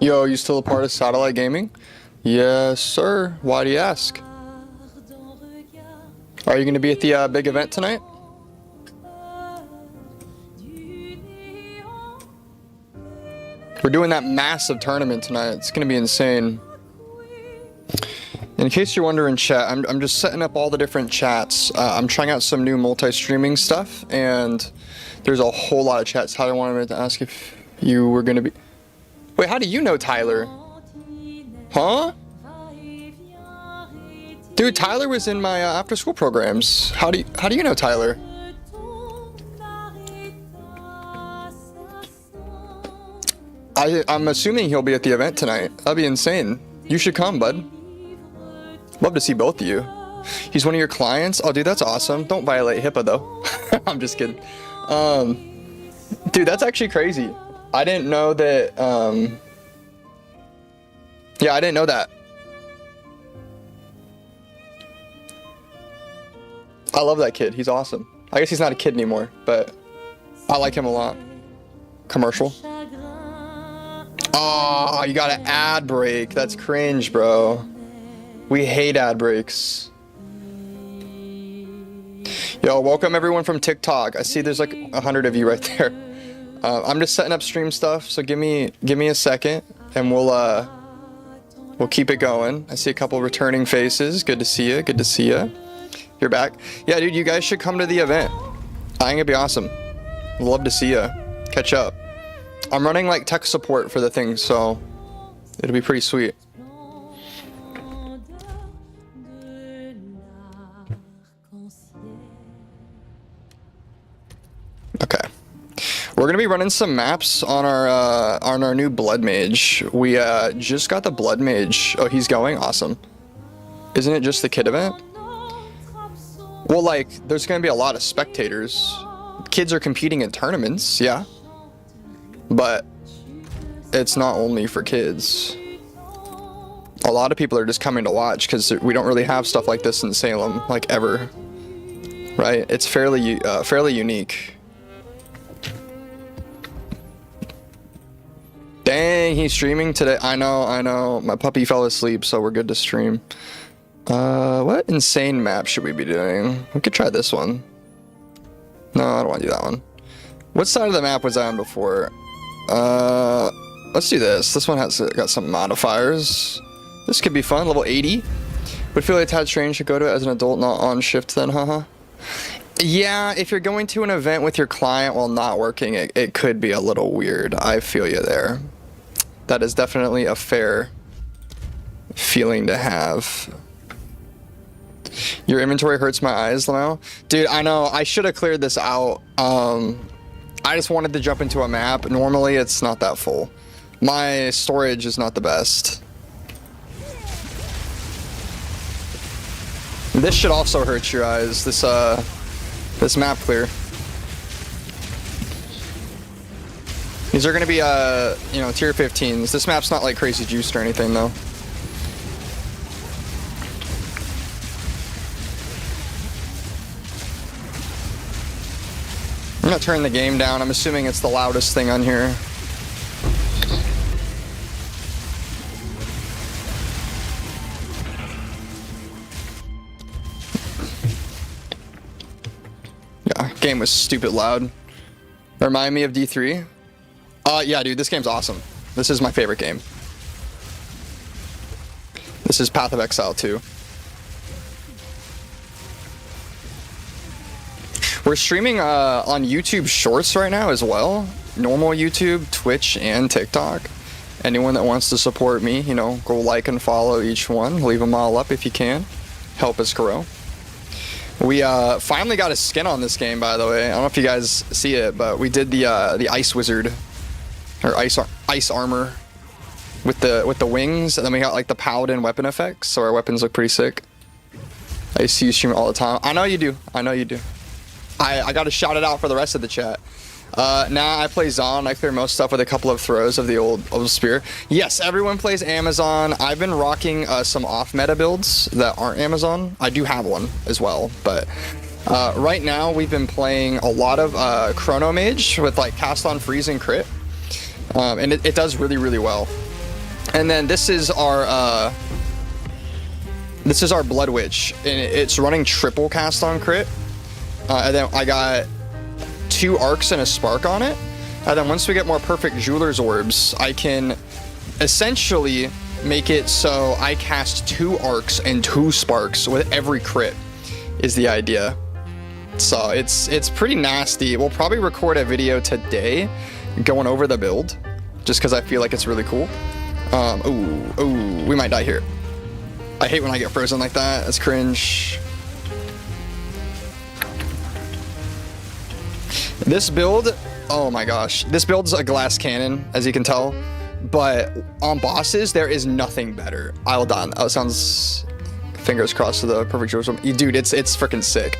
Yo, you still a part of Satellite Gaming? Yes, sir. Why do you ask? Are you going to be at the big event tonight? We're doing that massive tournament tonight. It's going to be insane. In case you're wondering, chat, I'm just setting up all the different chats. I'm trying out some new multi-streaming stuff, and there's a whole lot of chats. Tyler wanted me to ask if you were going to be... Wait, how do you know Tyler? Huh? Dude, Tyler was in my after-school programs. How do you know Tyler? I'm assuming he'll be at the event tonight. That'd be insane. You should come, bud. Love to see both of you. He's one of your clients? Oh, dude, that's awesome. Don't violate HIPAA, though. I'm just kidding. Dude, that's actually crazy. I didn't know that, yeah, I didn't know that. I love that kid. He's awesome. I guess he's not a kid anymore, but I like him a lot. Commercial. Oh, you got an ad break. That's cringe, bro. We hate ad breaks. Yo, welcome everyone from TikTok. I see there's like 100 of you right there. I'm just setting up stream stuff, so give me a second, and we'll keep it going. I see a couple returning faces. Good to see you. Good to see you. You're back. Yeah, dude, you guys should come to the event. I think it'd be awesome. Love to see you. Catch up. I'm running like tech support for the thing, so it'll be pretty sweet. Okay. We're gonna be running some maps on our new Blood Mage. We just got the Blood Mage. Oh, he's going? Awesome. Isn't it just the kid event? Well, like, there's gonna be a lot of spectators. Kids are competing in tournaments, yeah. But it's not only for kids. A lot of people are just coming to watch because we don't really have stuff like this in Salem, like, ever. Right? It's fairly unique. Dang, he's streaming today. I know. My puppy fell asleep, so we're good to stream. What insane map should we be doing? We could try this one. No, I don't want to do that one. What side of the map was I on before? Let's do this. This one has got some modifiers. This could be fun. Level 80. Would feel like tad strange to go to it as an adult, not on shift then, haha. Yeah, if you're going to an event with your client while not working, it could be a little weird. I feel you there. That is definitely a fair feeling to have. Your inventory hurts my eyes now. Dude, I know. I should have cleared this out. I just wanted to jump into a map. Normally, it's not that full. My storage is not the best. This should also hurt your eyes. This map clear. These are gonna be you know, tier 15s. This map's not like crazy juiced or anything though. I'm gonna turn the game down. I'm assuming it's the loudest thing on here. Yeah, game was stupid loud. Remind me of D3. Yeah, dude, this game's awesome. This is my favorite game. This is Path of Exile 2. We're streaming on YouTube Shorts right now as well. Normal YouTube, Twitch, and TikTok. Anyone that wants to support me, you know, go like and follow each one. Leave them all up if you can. Help us grow. We finally got a skin on this game, by the way. I don't know if you guys see it, but we did the Ice Wizard, or ice armor with the wings, and then we got like the paladin weapon effects, so our weapons look pretty sick. I see you stream all the time. I know you do. I know you do. I got to shout it out for the rest of the chat. Now I play Zon. I clear most stuff with a couple of throws of the old spear. Yes, everyone plays Amazon. I've been rocking some off-meta builds that aren't Amazon. I do have one as well, but right now we've been playing a lot of Chrono Mage with like cast on freeze and crit, and it does really, really well. And then this is our Blood Witch, and it's running triple cast on crit. And then I got 2 arcs and a spark on it. And then once we get more perfect Jeweler's Orbs, I can essentially make it so I cast 2 arcs and 2 sparks with every crit is the idea. So it's pretty nasty. We'll probably record a video today going over the build just because I feel like it's really cool. Ooh, we might die here. I hate when I get frozen like that. That's cringe. This build, oh my gosh. This build's a glass cannon, as you can tell. But on bosses, there is nothing better. I'll die. Oh, it sounds... Fingers crossed to the perfect Jeweler's Orb. Dude, it's freaking sick.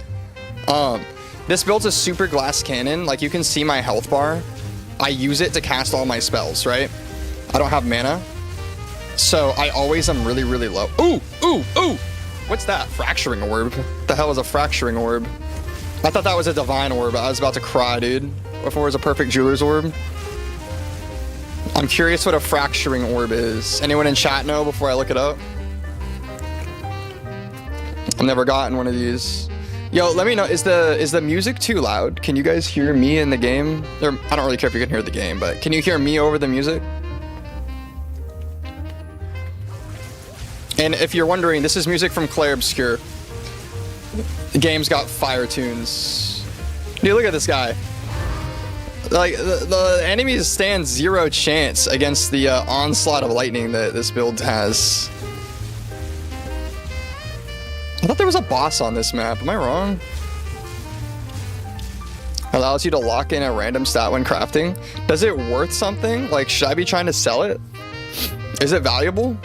This build's a super glass cannon. Like, you can see my health bar. I use it to cast all my spells, right? I don't have mana. So I always am really, really low. Ooh! What's that? Fracturing Orb? What the hell is a Fracturing Orb? I thought that was a Divine Orb. I was about to cry, dude. If it was a perfect Jeweler's Orb. I'm curious what a Fracturing Orb is. Anyone in chat know before I look it up? I've never gotten one of these. Yo, let me know, is the music too loud? Can you guys hear me in the game? Or, I don't really care if you can hear the game, but can you hear me over the music? And if you're wondering, this is music from Clair Obscur. The game's got fire tunes. Dude, look at this guy. Like, the enemies stand 0 chance against the onslaught of lightning that this build has. I thought there was a boss on this map. Am I wrong? Allows you to lock in a random stat when crafting. Does it worth something? Like, should I be trying to sell it? Is it valuable?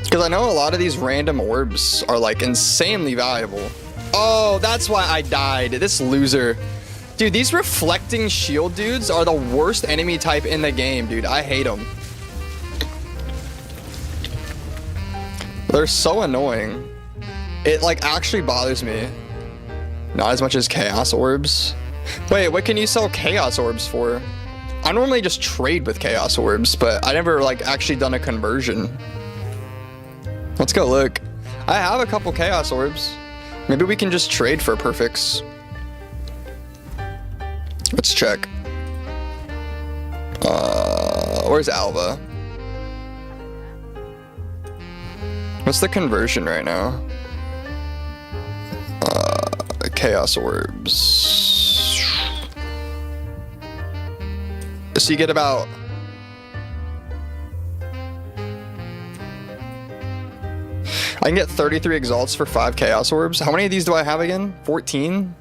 Because I know a lot of these random orbs are like insanely valuable. Oh, that's why I died. This loser. Dude, these reflecting shield dudes are the worst enemy type in the game, dude. I hate them. They're so annoying. It like actually bothers me. Not as much as Chaos Orbs. Wait, what can you sell Chaos Orbs for? I normally just trade with Chaos Orbs, but I never like actually done a conversion. Let's go look. I have a couple Chaos Orbs. Maybe we can just trade for perfects. Let's check. Where's Alva? What's the conversion right now? Chaos Orbs. So you get about... I can get 33 Exalts for 5 Chaos Orbs. How many of these do I have again? 14?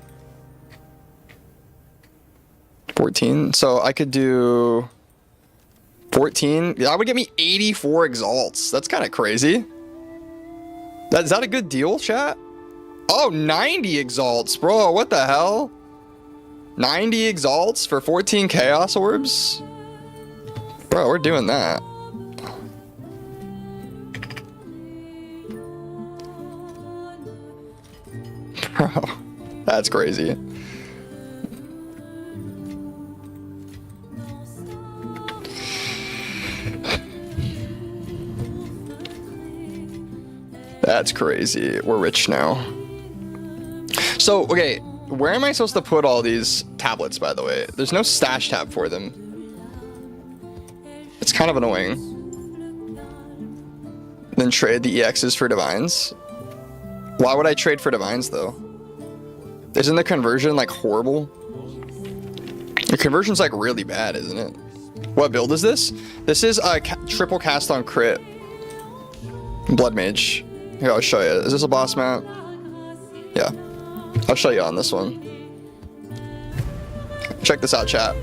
14. So I could do 14. That would get me 84 Exalts. That's kind of crazy. Is that a good deal, chat? Oh, 90 Exalts, bro. What the hell? 90 Exalts for 14 Chaos Orbs? Bro, we're doing that. Bro, that's crazy. That's crazy. We're rich now. So, okay, where am I supposed to put all these tablets, by the way? There's no stash tab for them. It's kind of annoying. Then trade the EXs for Divines. Why would I trade for Divines, though? Isn't the conversion, like, horrible? The conversion's, like, really bad, isn't it? What build is this? This is a triple cast on crit. Blood Mage. Here, I'll show you. Is this a boss map? Yeah. I'll show you on this one. Check this out, chat.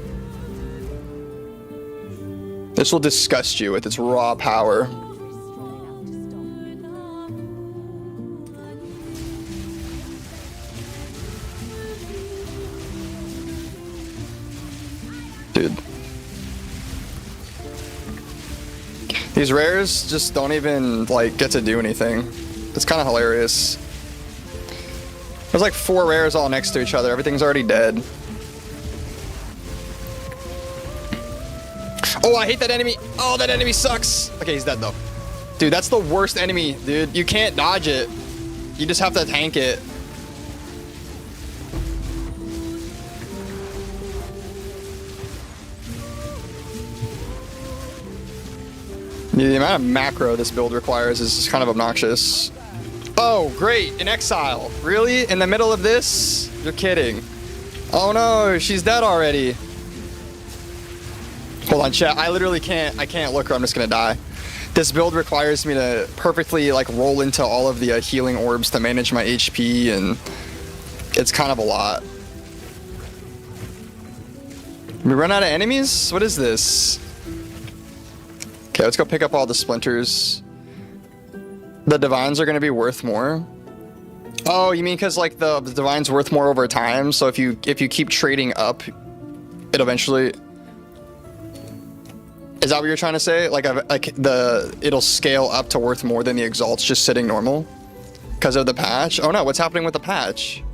This will disgust you with its raw power. Dude. These rares just don't even, like, get to do anything. It's kind of hilarious. There's like 4 rares all next to each other. Everything's already dead. Oh, I hate that enemy. Oh, that enemy sucks. Okay, he's dead though. Dude, that's the worst enemy, dude. You can't dodge it. You just have to tank it. The amount of macro this build requires is just kind of obnoxious. Oh, great, an exile. Really? In the middle of this? You're kidding. Oh no, she's dead already. Hold on, chat. I literally can't look or I'm just gonna die. This build requires me to perfectly like roll into all of the healing orbs to manage my HP, and it's kind of a lot. We run out of enemies? What is this? Okay, let's go pick up all the splinters. The divines are going to be worth more. Oh, you mean because like the divine's worth more over time? So if you keep trading up, it eventually... Is that what you're trying to say? Like it'll scale up to worth more than the exalts just sitting normal? Because of the patch? Oh no, what's happening with the patch?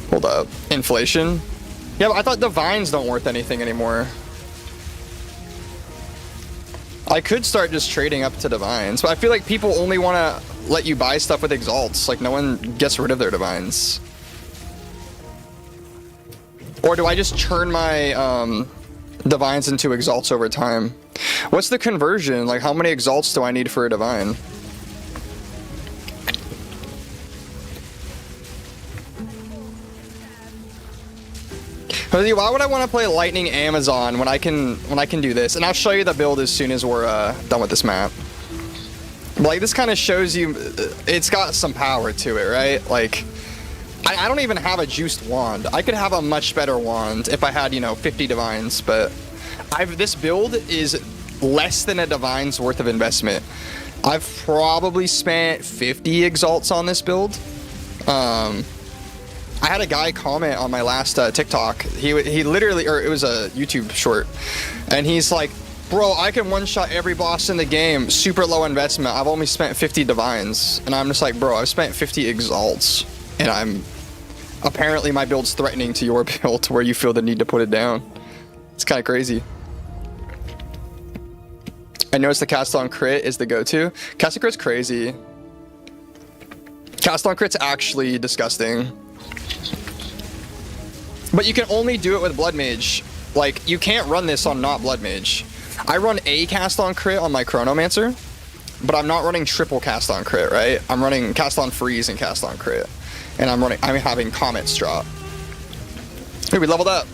Hold up. Inflation? Yeah, but I thought divines don't worth anything anymore. I could start just trading up to divines, but I feel like people only want to let you buy stuff with exalts. Like no one gets rid of their divines. Or do I just churn my divines into exalts over time? What's the conversion? Like how many exalts do I need for a divine? Why would I want to play Lightning Amazon when I can do this? And I'll show you the build as soon as we're done with this map. But, like this kind of shows you it's got some power to it, right? Like I don't even have a juiced wand. I could have a much better wand if I had, you know, 50 divines, but this build is less than a divine's worth of investment. I've probably spent 50 exalts on this build. I had a guy comment on my last TikTok. He literally, or it was a YouTube short, and he's like, bro, I can one-shot every boss in the game, super low investment. I've only spent 50 divines. And I'm just like, bro, I've spent 50 exalts, and apparently my build's threatening to your build where you feel the need to put it down. It's kind of crazy. I noticed the cast on crit is the go-to. Cast on crit's crazy. Cast on crit's actually disgusting. But you can only do it with Blood Mage. Like, you can't run this on not Blood Mage. I run a cast on crit on my Chronomancer, but I'm not running triple cast on crit, right? I'm running cast on freeze and cast on crit. And I'm having comets drop. Hey, we leveled up.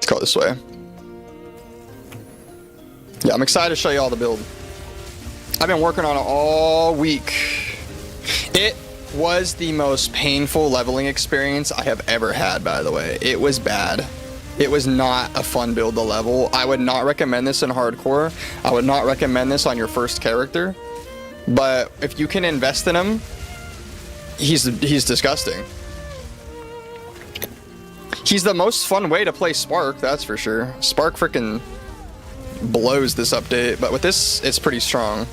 Go this way. Yeah, I'm excited to show you all the build. I've been working on it all week. It was the most painful leveling experience I have ever had, by the way. It was bad. It was not a fun build to level. I would not recommend this in hardcore. I would not recommend this on your first character. But if you can invest in him, he's disgusting. He's the most fun way to play Spark, that's for sure. Spark freaking blows this update, but with this, it's pretty strong.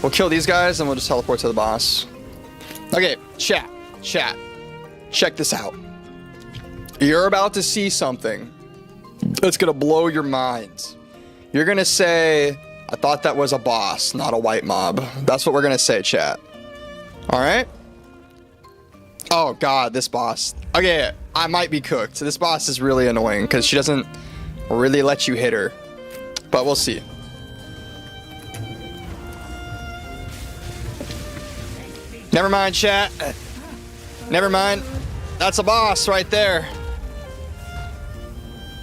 We'll kill these guys and we'll just teleport to the boss. Okay, chat. Check this out. You're about to see something that's gonna blow your mind. You're gonna say, I thought that was a boss, not a white mob. That's what we're gonna say, chat. Alright? Oh god, this boss. Okay, I might be cooked. This boss is really annoying because she doesn't really let you hit her. But we'll see. Never mind, chat. Never mind. That's a boss right there.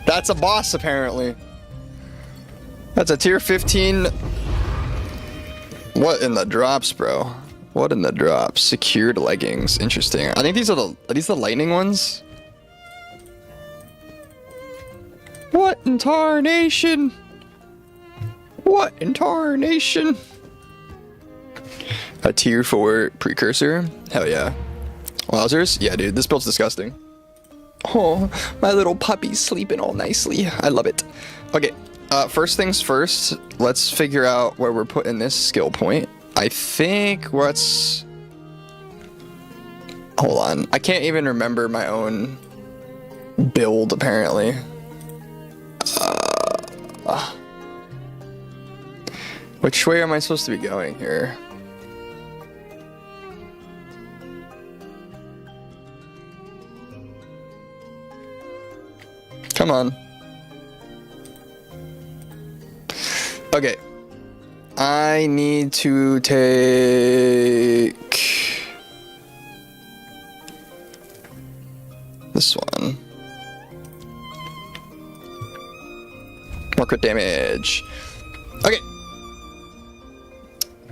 That's a boss, apparently. That's a tier 15. What in the drops, bro? What in the drops? Secured leggings. Interesting. I think are these the lightning ones? What in tarnation? What in tarnation? A tier 4 precursor? Hell yeah. Wowzers? Yeah, dude, this build's disgusting. Oh, my little puppy's sleeping all nicely. I love it. Okay, first things first, let's figure out where we're putting this skill point. I think what's... Hold on. I can't even remember my own build, apparently. Which way am I supposed to be going here? Come on. Okay. I need to take this one. More crit damage. Okay.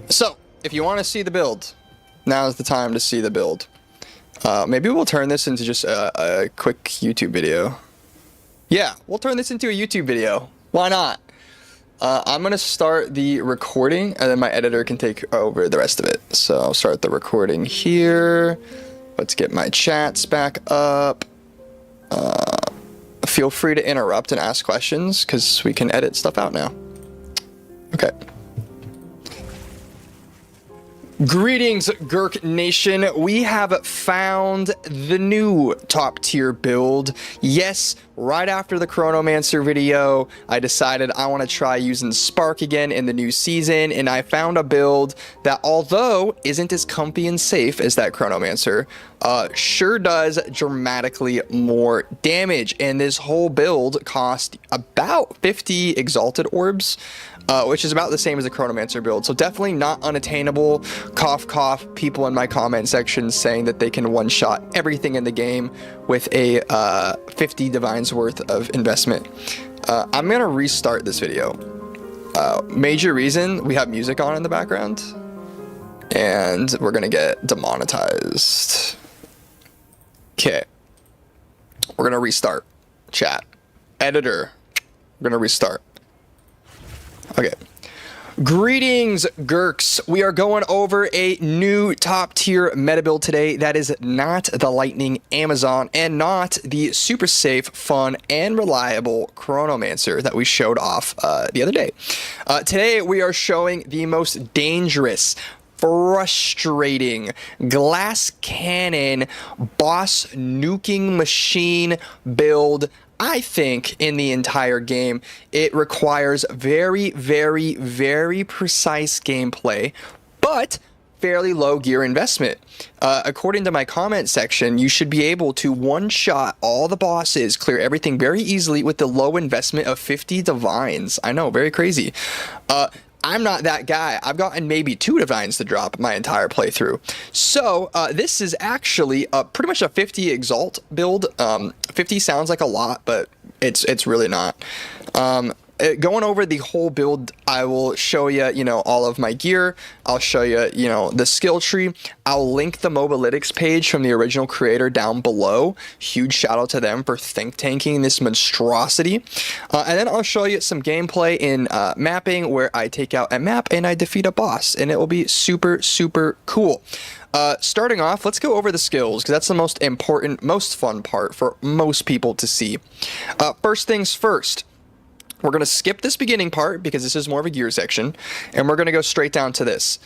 So, if you want to see the build, now's the time to see the build. Maybe we'll turn this into just a quick YouTube video. Yeah, we'll turn this into a YouTube video. Why not? I'm going to start the recording, and then my editor can take over the rest of it. So I'll start the recording here. Let's get my chats back up. Feel free to interrupt and ask questions, because we can edit stuff out now. Okay. Greetings, Gurk Nation. We have found the new top tier build. Yes, right after the Chronomancer video, I decided I want to try using Spark again in the new season, and I found a build that, although isn't as comfy and safe as that Chronomancer, sure does dramatically more damage. And this whole build cost about 50 Exalted Orbs, which is about the same as the Chronomancer build. So definitely not unattainable. Cough, cough, people in my comment section saying that they can one-shot everything in the game with a 50 Divines worth of investment. I'm going to restart this video. Major reason, we have music on in the background, and we're going to get demonetized. Okay. We're going to restart. Chat. Editor. We're going to restart. Okay. Greetings, Gurks. We are going over a new top tier meta build today that is not the Lightning Amazon and not the super safe, fun, and reliable Chronomancer that we showed off the other day. Today we are showing the most dangerous, frustrating glass cannon boss nuking machine build, I think, in the entire game. It requires very, very, very precise gameplay, but fairly low gear investment. According to my comment section, you should be able to one-shot all the bosses, clear everything very easily with the low investment of 50 Divines. I know, very crazy. I'm not that guy. I've gotten maybe 2 Divines to drop my entire playthrough. So this is actually pretty much a 50 Exalt build. 50 sounds like a lot, but it's really not. Going over the whole build, I will show you, all of my gear. I'll show you, the skill tree. I'll link the Mobalytics page from the original creator down below. Huge shout out to them for think tanking this monstrosity. And then I'll show you some gameplay in mapping, where I take out a map and I defeat a boss, and it will be super, super cool. Starting off, let's go over the skills, because that's the most important, most fun part for most people to see. First things first. We're going to skip this beginning part because this is more of a gear section, and we're going to go straight down to this.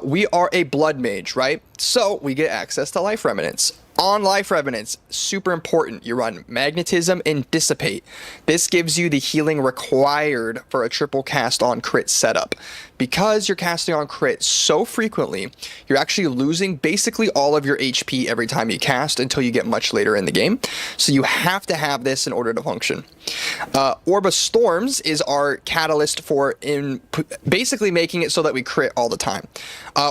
We are a blood mage, right? So we get access to life remnants. On Life Revenants, super important, you run Magnetism and Dissipate. This gives you the healing required for a triple cast on crit setup. Because you're casting on crit so frequently, you're actually losing basically all of your HP every time you cast until you get much later in the game. So you have to have this in order to function. Orb of Storms is our catalyst for basically making it so that we crit all the time.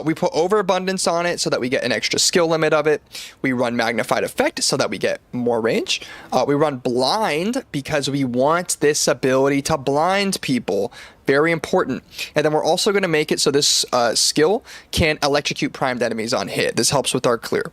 We put Overabundance on it so that we get an extra skill limit of it. We run Magnified Effect so that we get more range. We run Blind because we want this ability to blind people. Very important. And then we're also going to make it so this skill can electrocute primed enemies on hit. This helps with our clear.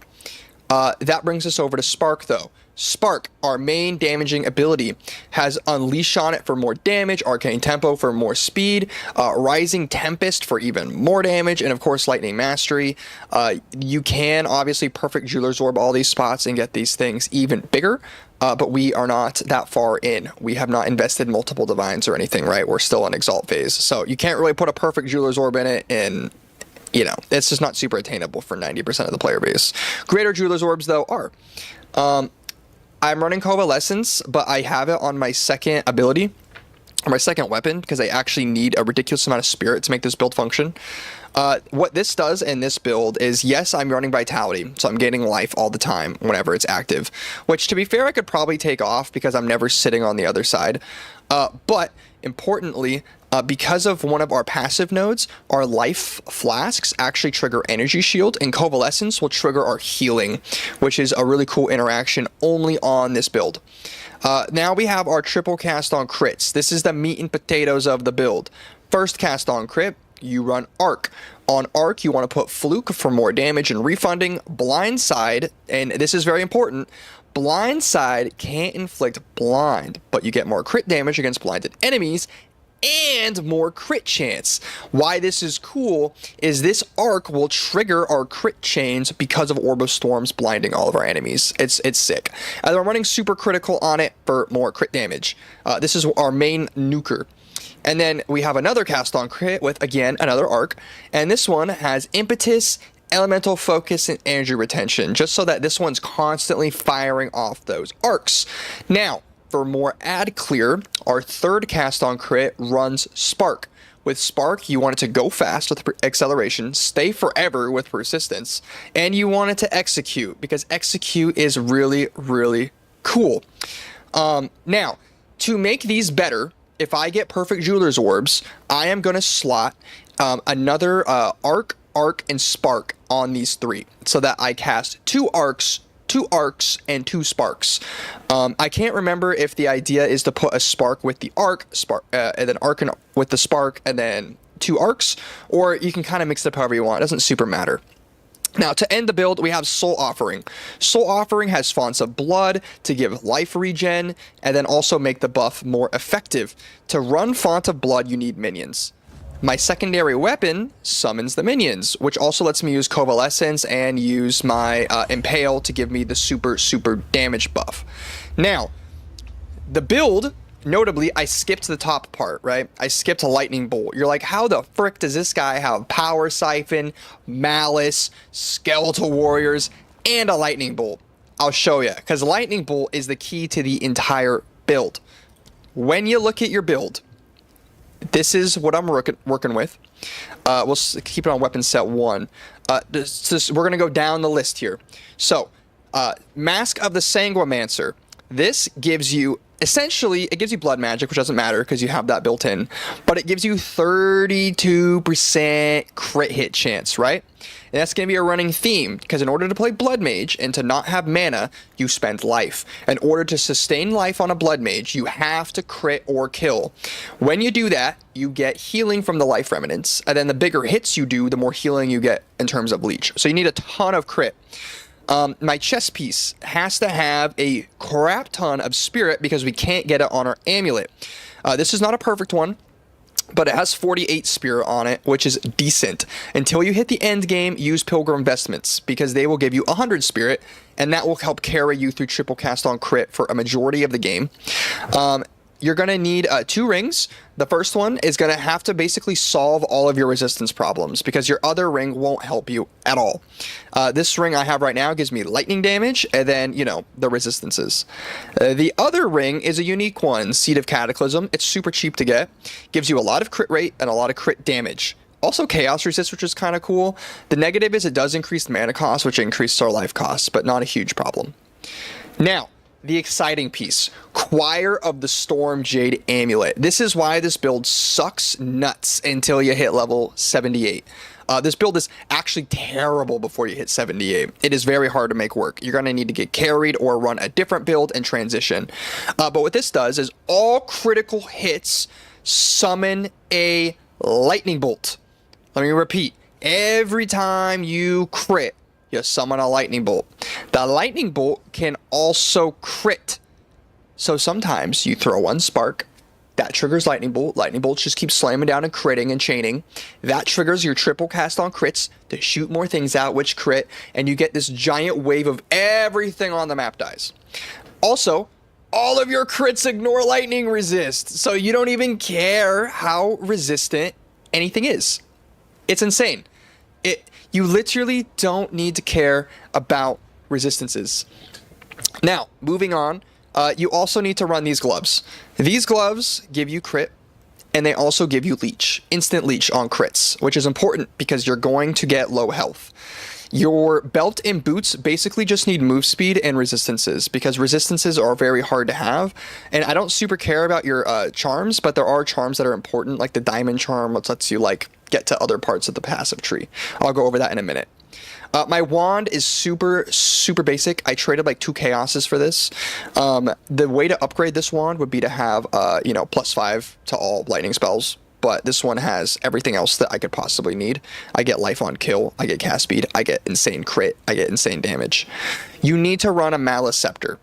That brings us over to Spark, though. Spark, our main damaging ability, has Unleash on it for more damage, Arcane Tempo for more speed, Rising Tempest for even more damage, and of course Lightning Mastery. You can obviously Perfect Jeweler's Orb all these spots and get these things even bigger, but we are not that far in. We have not invested multiple Divines or anything, right? We're still in Exalt phase, so you can't really put a Perfect Jeweler's Orb in it, and you know, it's just not super attainable for 90% of the player base. Greater Jeweler's Orbs, though, are. I'm running Coalescence, but I have it on my second ability, or my second weapon, because I actually need a ridiculous amount of spirit to make this build function. What this does in this build is, yes, I'm running Vitality, so I'm gaining life all the time whenever it's active, which, to be fair, I could probably take off because I'm never sitting on the other side. But importantly, because of one of our passive nodes, our life flasks actually trigger Energy Shield, and Coalescence will trigger our healing, which is a really cool interaction only on this build. Now we have our triple cast on crits. This is the meat and potatoes of the build. First cast on crit, you run Arc. On Arc, you want to put Fluke for more damage and refunding. Blindside, and this is very important, Blindside can't inflict blind, but you get more crit damage against blinded enemies and more crit chance. Why this is cool is this Arc will trigger our crit chains because of Orb of Storms blinding all of our enemies. It's sick. And I'm running Super Critical on it for more crit damage. This is our main nuker. And then we have another cast on crit with, again, another Arc. And this one has Impetus, Elemental Focus, and Energy Retention, just so that this one's constantly firing off those arcs. Now, for more ad clear, our third cast on crit runs Spark. With Spark, you want it to go fast with acceleration, stay forever with persistence, and you want it to execute, because execute is really, really cool. Now, to make these better, if I get Perfect Jeweler's Orbs, I am going to slot another Arc, and Spark on these three, so that I cast 2 Arcs, 2 Arcs, and 2 Sparks. I can't remember if the idea is to put a Spark with the Arc, and then Arc with the Spark, and then 2 Arcs, or you can kind of mix it up however you want. It doesn't super matter. Now, to end the build, we have Soul Offering. Soul Offering has Fonts of Blood to give life regen, and then also make the buff more effective. To run Font of Blood, you need minions. My secondary weapon summons the minions, which also lets me use Coalescence and use my Impale to give me the super damage buff. Now, the build, notably, I skipped the top part, right? I skipped a Lightning Bolt. You're like, how the frick does this guy have Power Siphon, Malice, Skeletal Warriors, and a Lightning Bolt? I'll show you, because Lightning Bolt is the key to the entire build. When you look at your build, this is what I'm working with. We'll keep it on weapon set 1. We're going to go down the list here. So, Mask of the Sanguimancer. This gives you, essentially, it gives you blood magic, which doesn't matter because you have that built in. But it gives you 32% crit hit chance, right? And that's going to be a running theme, because in order to play Blood Mage and to not have mana, you spend life. In order to sustain life on a Blood Mage, you have to crit or kill. When you do that, you get healing from the life remnants, and then the bigger hits you do, the more healing you get in terms of leech. So you need a ton of crit. My chest piece has to have a crap ton of spirit because we can't get it on our amulet. This is not a perfect one, but it has 48 spirit on it, which is decent. Until you hit the end game, use Pilgrim Vestments, because they will give you 100 spirit, and that will help carry you through triple cast on crit for a majority of the game. you're going to need 2 rings. The first one is going to have to basically solve all of your resistance problems because your other ring won't help you at all. This ring I have right now gives me lightning damage and then, you know, the resistances. The other ring is a unique one, Seed of Cataclysm. It's super cheap to get. Gives you a lot of crit rate and a lot of crit damage. Also chaos resist, which is kind of cool. The negative is it does increase the mana cost, which increases our life costs, but not a huge problem. Now, the exciting piece, Choir of the Storm Jade Amulet. This is why this build sucks nuts until you hit level 78. This build is actually terrible before you hit 78. It is very hard to make work. You're going to need to get carried or run a different build and transition. But what this does is all critical hits summon a lightning bolt. Let me repeat. Every time you crit, you summon a lightning bolt. The lightning bolt can also crit. So sometimes you throw one spark, that triggers lightning bolt. Lightning bolts just keep slamming down and critting and chaining. That triggers your triple cast on crits to shoot more things out, which crit, and you get this giant wave of everything on the map dies. Also, all of your crits ignore lightning resist, so you don't even care how resistant anything is. It's insane. You literally don't need to care about resistances. Now, moving on, you also need to run these gloves. These gloves give you crit, and they also give you leech, instant leech on crits, which is important because you're going to get low health. Your belt and boots basically just need move speed and resistances because resistances are very hard to have. And I don't super care about your charms, but there are charms that are important, like the diamond charm, which lets you like get to other parts of the passive tree. I'll go over that in a minute. My wand is super basic. I traded like 2 chaoses for this. The way to upgrade this wand would be to have, you know, +5 to all lightning spells. But this one has everything else that I could possibly need. I get life on kill, I get cast speed, I get insane crit, I get insane damage. You need to run a Malice Scepter.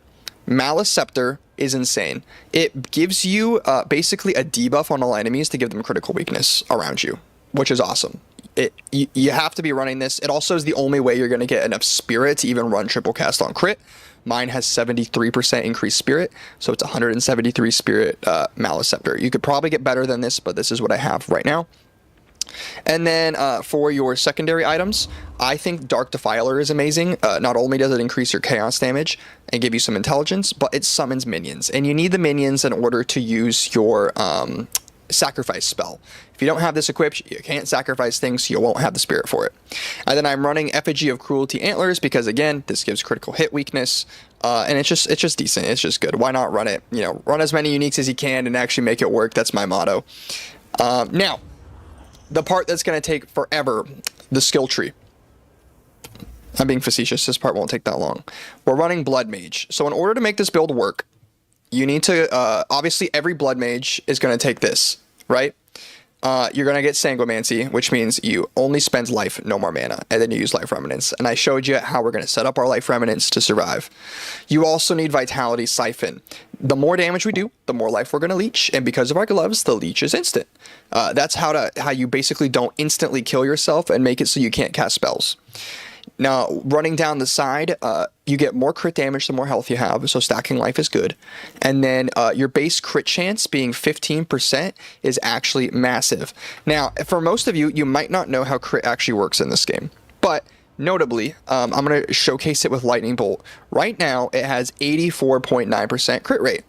Malice Scepter is insane. It gives you basically a debuff on all enemies to give them critical weakness around you, which is awesome. You have to be running this. It also is the only way you're going to get enough spirit to even run triple cast on crit. Mine has 73% increased spirit, so it's 173 spirit Malice Scepter. You could probably get better than this, but this is what I have right now. And then for your secondary items, I think Dark Defiler is amazing. Not only does it increase your chaos damage and give you some intelligence, but it summons minions. And you need the minions in order to use your sacrifice spell. If you don't have this equipped, you can't sacrifice things, so you won't have the spirit for it. And then I'm running Effigy of Cruelty Antlers because again, this gives critical hit weakness, and it's just decent. It's just good. Why not run it? You know, run as many uniques as you can and actually make it work. That's my motto. Now, the part that's going to take forever, the skill tree. I'm being facetious. This part won't take that long. We're running Blood Mage. So in order to make this build work, you need to, obviously every Blood Mage is going to take this, right? You're going to get Sanguimancy, which means you only spend life, no more mana, and then you use Life Remnants. And I showed you how we're going to set up our Life Remnants to survive. You also need Vitality Siphon. The more damage we do, the more life we're going to leech, and because of our gloves, the leech is instant. That's how you basically don't instantly kill yourself and make it so you can't cast spells. Now, running down the side, you get more crit damage the more health you have, so stacking life is good. And then your base crit chance being 15% is actually massive. Now, for most of you, you might not know how crit actually works in this game. But notably, I'm going to showcase it with Lightning Bolt. Right now, it has 84.9% crit rate.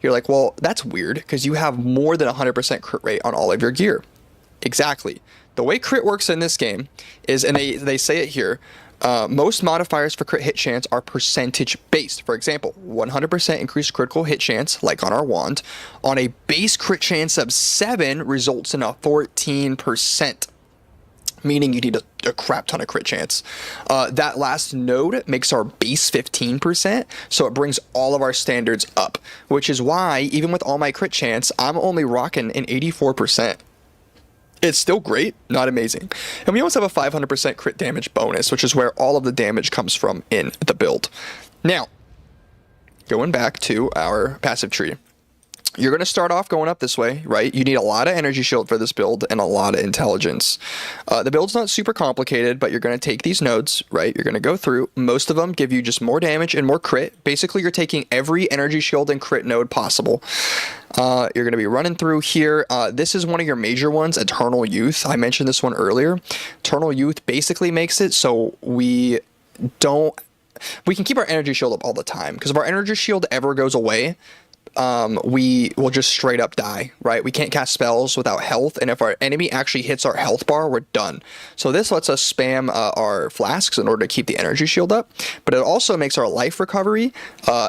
You're like, well, that's weird, because you have more than 100% crit rate on all of your gear. Exactly. The way crit works in this game is, and they say it here, most modifiers for crit hit chance are percentage based. For example, 100% increased critical hit chance, like on our wand, on a base crit chance of 7 results in a 14%. Meaning you need a crap ton of crit chance. That last node makes our base 15%, so it brings all of our standards up, which is why, even with all my crit chance, I'm only rocking an 84%. It's still great, not amazing. And we also have a 500% crit damage bonus, which is where all of the damage comes from in the build. Now, going back to our passive tree. You're going to start off going up this way, right? You need a lot of energy shield for this build and a lot of intelligence. The build's not super complicated, but you're going to take these nodes, right? You're going to go through. Most of them give you just more damage and more crit. Basically, you're taking every energy shield and crit node possible. You're going to be running through here. This is one of your major ones, Eternal Youth. I mentioned this one earlier. Eternal Youth basically makes it so we can keep our energy shield up all the time, because if our energy shield ever goes away, we will just straight up die, right? We can't cast spells without health, and if our enemy actually hits our health bar, we're done. So this lets us spam our flasks in order to keep the energy shield up, but it also makes our life recovery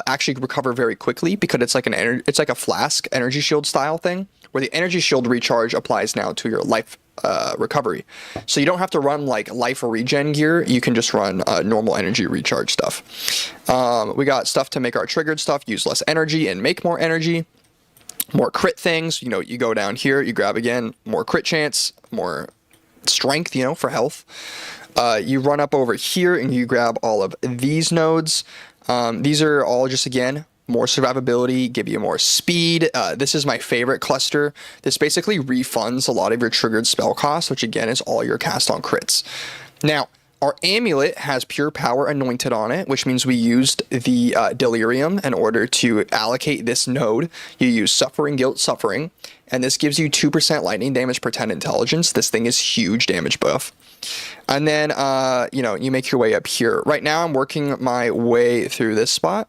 actually recover very quickly, because it's like it's like a flask energy shield style thing, where the energy shield recharge applies now to your life recovery. So you don't have to run like life regen gear. You can just run normal energy recharge stuff. We got stuff to make our triggered stuff use less energy and make more energy. More crit things. You know, you go down here, you grab again, more crit chance, more strength, you know, for health. You run up over here and you grab all of these nodes. These are all just, again, more survivability, give you more speed. This is my favorite cluster. This basically refunds a lot of your triggered spell costs, which again is all your cast on crits. Now, our amulet has pure power anointed on it, which means we used the delirium in order to allocate this node. You use suffering, guilt, suffering, and this gives you 2% lightning damage per 10 intelligence. This thing is huge damage buff. And then, you know, you make your way up here. Right now, I'm working my way through this spot.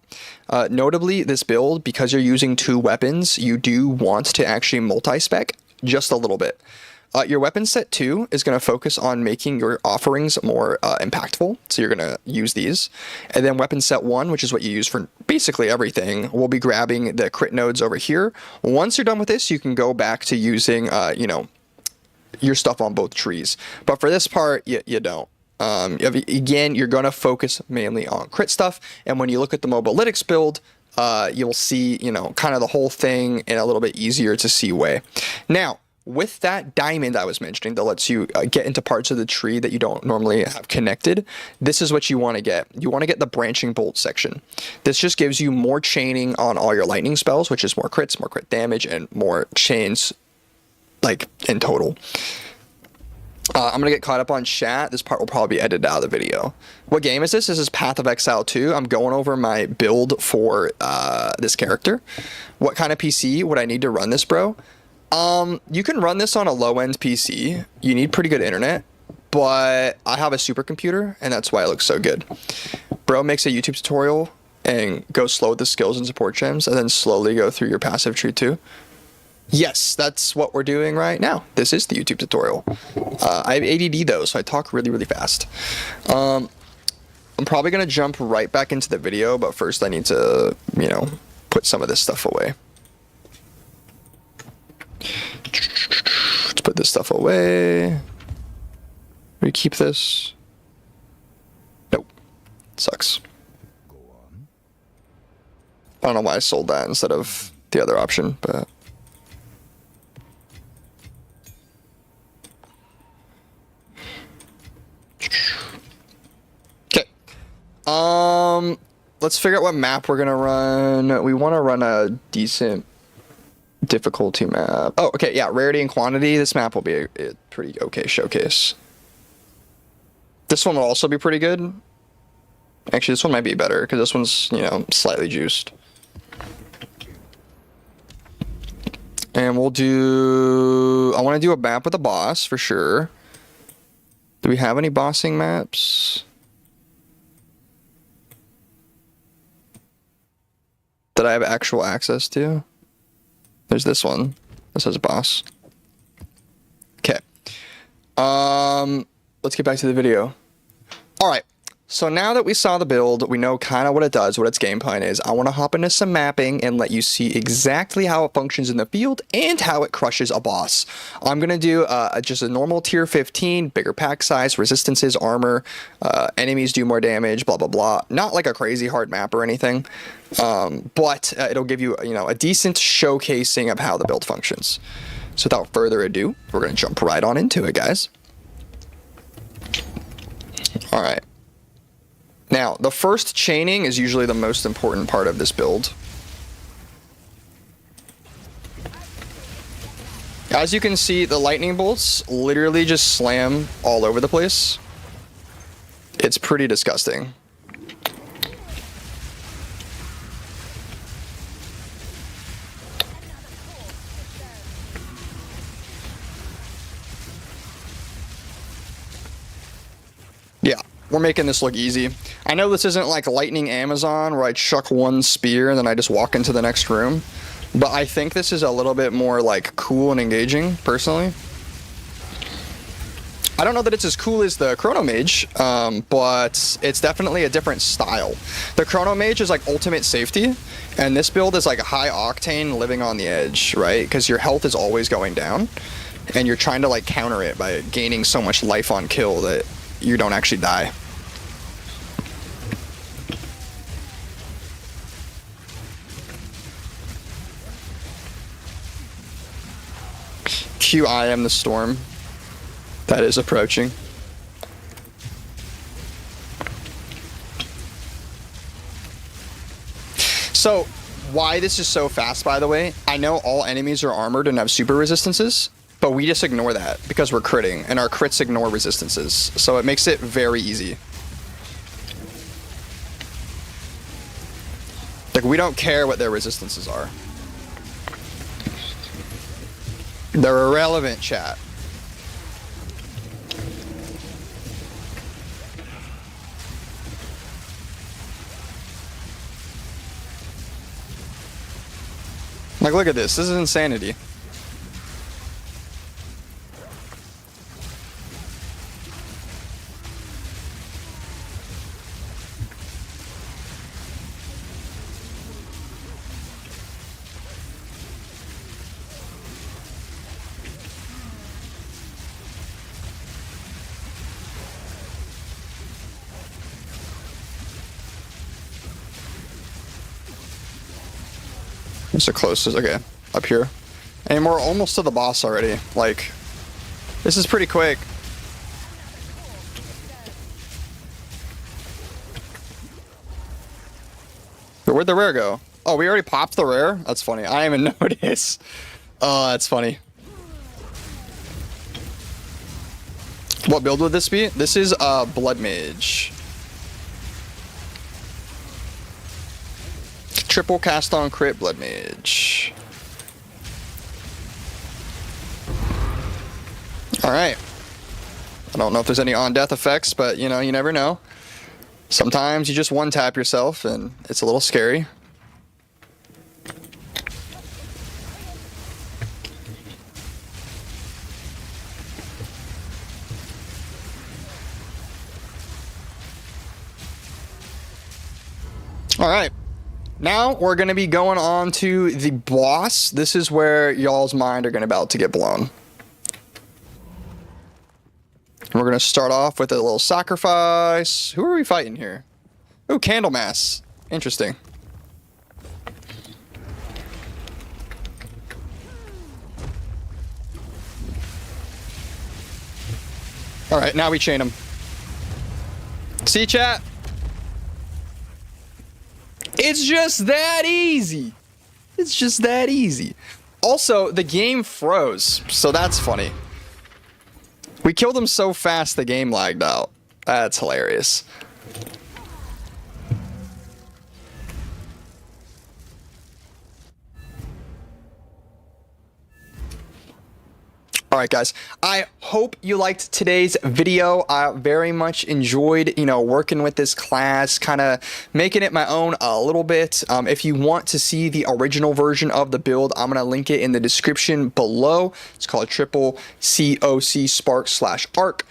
Notably, this build, because you're using 2 weapons, you do want to actually multi-spec just a little bit. Your weapon set 2 is going to focus on making your offerings more impactful. So you're going to use these. And then weapon set 1, which is what you use for basically everything, we'll be grabbing the crit nodes over here. Once you're done with this, you can go back to using, you know, your stuff on both trees. But for this part, you don't. Again, you're going to focus mainly on crit stuff. And when you look at the Mobalytics build, you'll see, you know, kind of the whole thing in a little bit easier to see way. Now, with that diamond I was mentioning that lets you get into parts of the tree that you don't normally have connected, this is what you want to get. You want to get the branching bolt section. This just gives you more chaining on all your lightning spells, which is more crits, more crit damage, and more chains, like, in total. I'm going to get caught up on chat. This part will probably be edited out of the video. What game is this? This is Path of Exile 2. I'm going over my build for this character. What kind of PC would I need to run this, bro? You can run this on a low-end PC. You need pretty good internet, but I have a supercomputer, and that's why it looks so good. Bro makes a YouTube tutorial and go slow with the skills and support gems, and then slowly go through your passive tree too. Yes, that's what we're doing right now. This is the YouTube tutorial. I have ADD though, so I talk really, really fast. I'm probably going to jump right back into the video, but first I need to, you know, put some of this stuff away. Let's put this stuff away. We keep this. Nope. Sucks. I don't know why I sold that instead of the other option, but... Okay. Let's figure out what map we're gonna run. We want to run a decent difficulty map. Oh, okay, yeah, rarity and quantity. This map will be a pretty okay showcase. This one will also be pretty good. Actually, this one might be better because this one's, you know, slightly juiced. And we'll do... I want to do a map with a boss for sure. Do we have any bossing maps that I have actual access to? There's this one. This has a boss. Okay. Let's get back to the video. All right. So now that we saw the build, we know kind of what it does, what its game plan is. I want to hop into some mapping and let you see exactly how it functions in the field and how it crushes a boss. I'm going to do just a normal tier 15, bigger pack size, resistances, armor, enemies do more damage, blah, blah, blah. Not like a crazy hard map or anything, but it'll give you, you know, a decent showcasing of how the build functions. So without further ado, we're going to jump right on into it, guys. All right. Now, the first chaining is usually the most important part of this build. As you can see, the lightning bolts literally just slam all over the place. It's pretty disgusting. Yeah, we're making this look easy. I know this isn't like Lightning Amazon where I chuck one spear and then I just walk into the next room, but I think this is a little bit more like cool and engaging, personally. I don't know that it's as cool as the Chrono Mage, but it's definitely a different style. The Chrono Mage is like ultimate safety, and this build is like high octane living on the edge, right? Because your health is always going down, and you're trying to like counter it by gaining so much life on kill that you don't actually die. I am the storm that is approaching. So, why this is so fast, by the way, I know all enemies are armored and have super resistances, but we just ignore that because we're critting, and our crits ignore resistances, so it makes it very easy. Like, we don't care what their resistances are. They're irrelevant, chat. Like, look at this. This is insanity. It's the closest. Okay, up here. And we're almost to the boss already. Like, this is pretty quick. But where'd the rare go? Oh, we already popped the rare? That's funny. I didn't even notice. Oh, that's funny. What build would this be? This is Blood Mage. Triple cast on crit Blood Mage. Alright. I don't know if there's any on death effects, but you know, you never know. Sometimes you just one tap yourself and it's a little scary. Alright. Now we're going to be going on to the boss. This is where y'all's mind are going to about to get blown. We're going to start off with a little sacrifice. Who are we fighting here? Oh, Candlemass. Interesting. Alright, now we chain him. See, chat? It's just that easy. It's just that easy. Also, the game froze, so that's funny. We killed him so fast the game lagged out. That's hilarious. Alright guys, I hope you liked today's video. I very much enjoyed, you know, working with this class, kind of making it my own a little bit. If you want to see the original version of the build, I'm going to link it in the description below. It's called Triple COC Spark / Arc.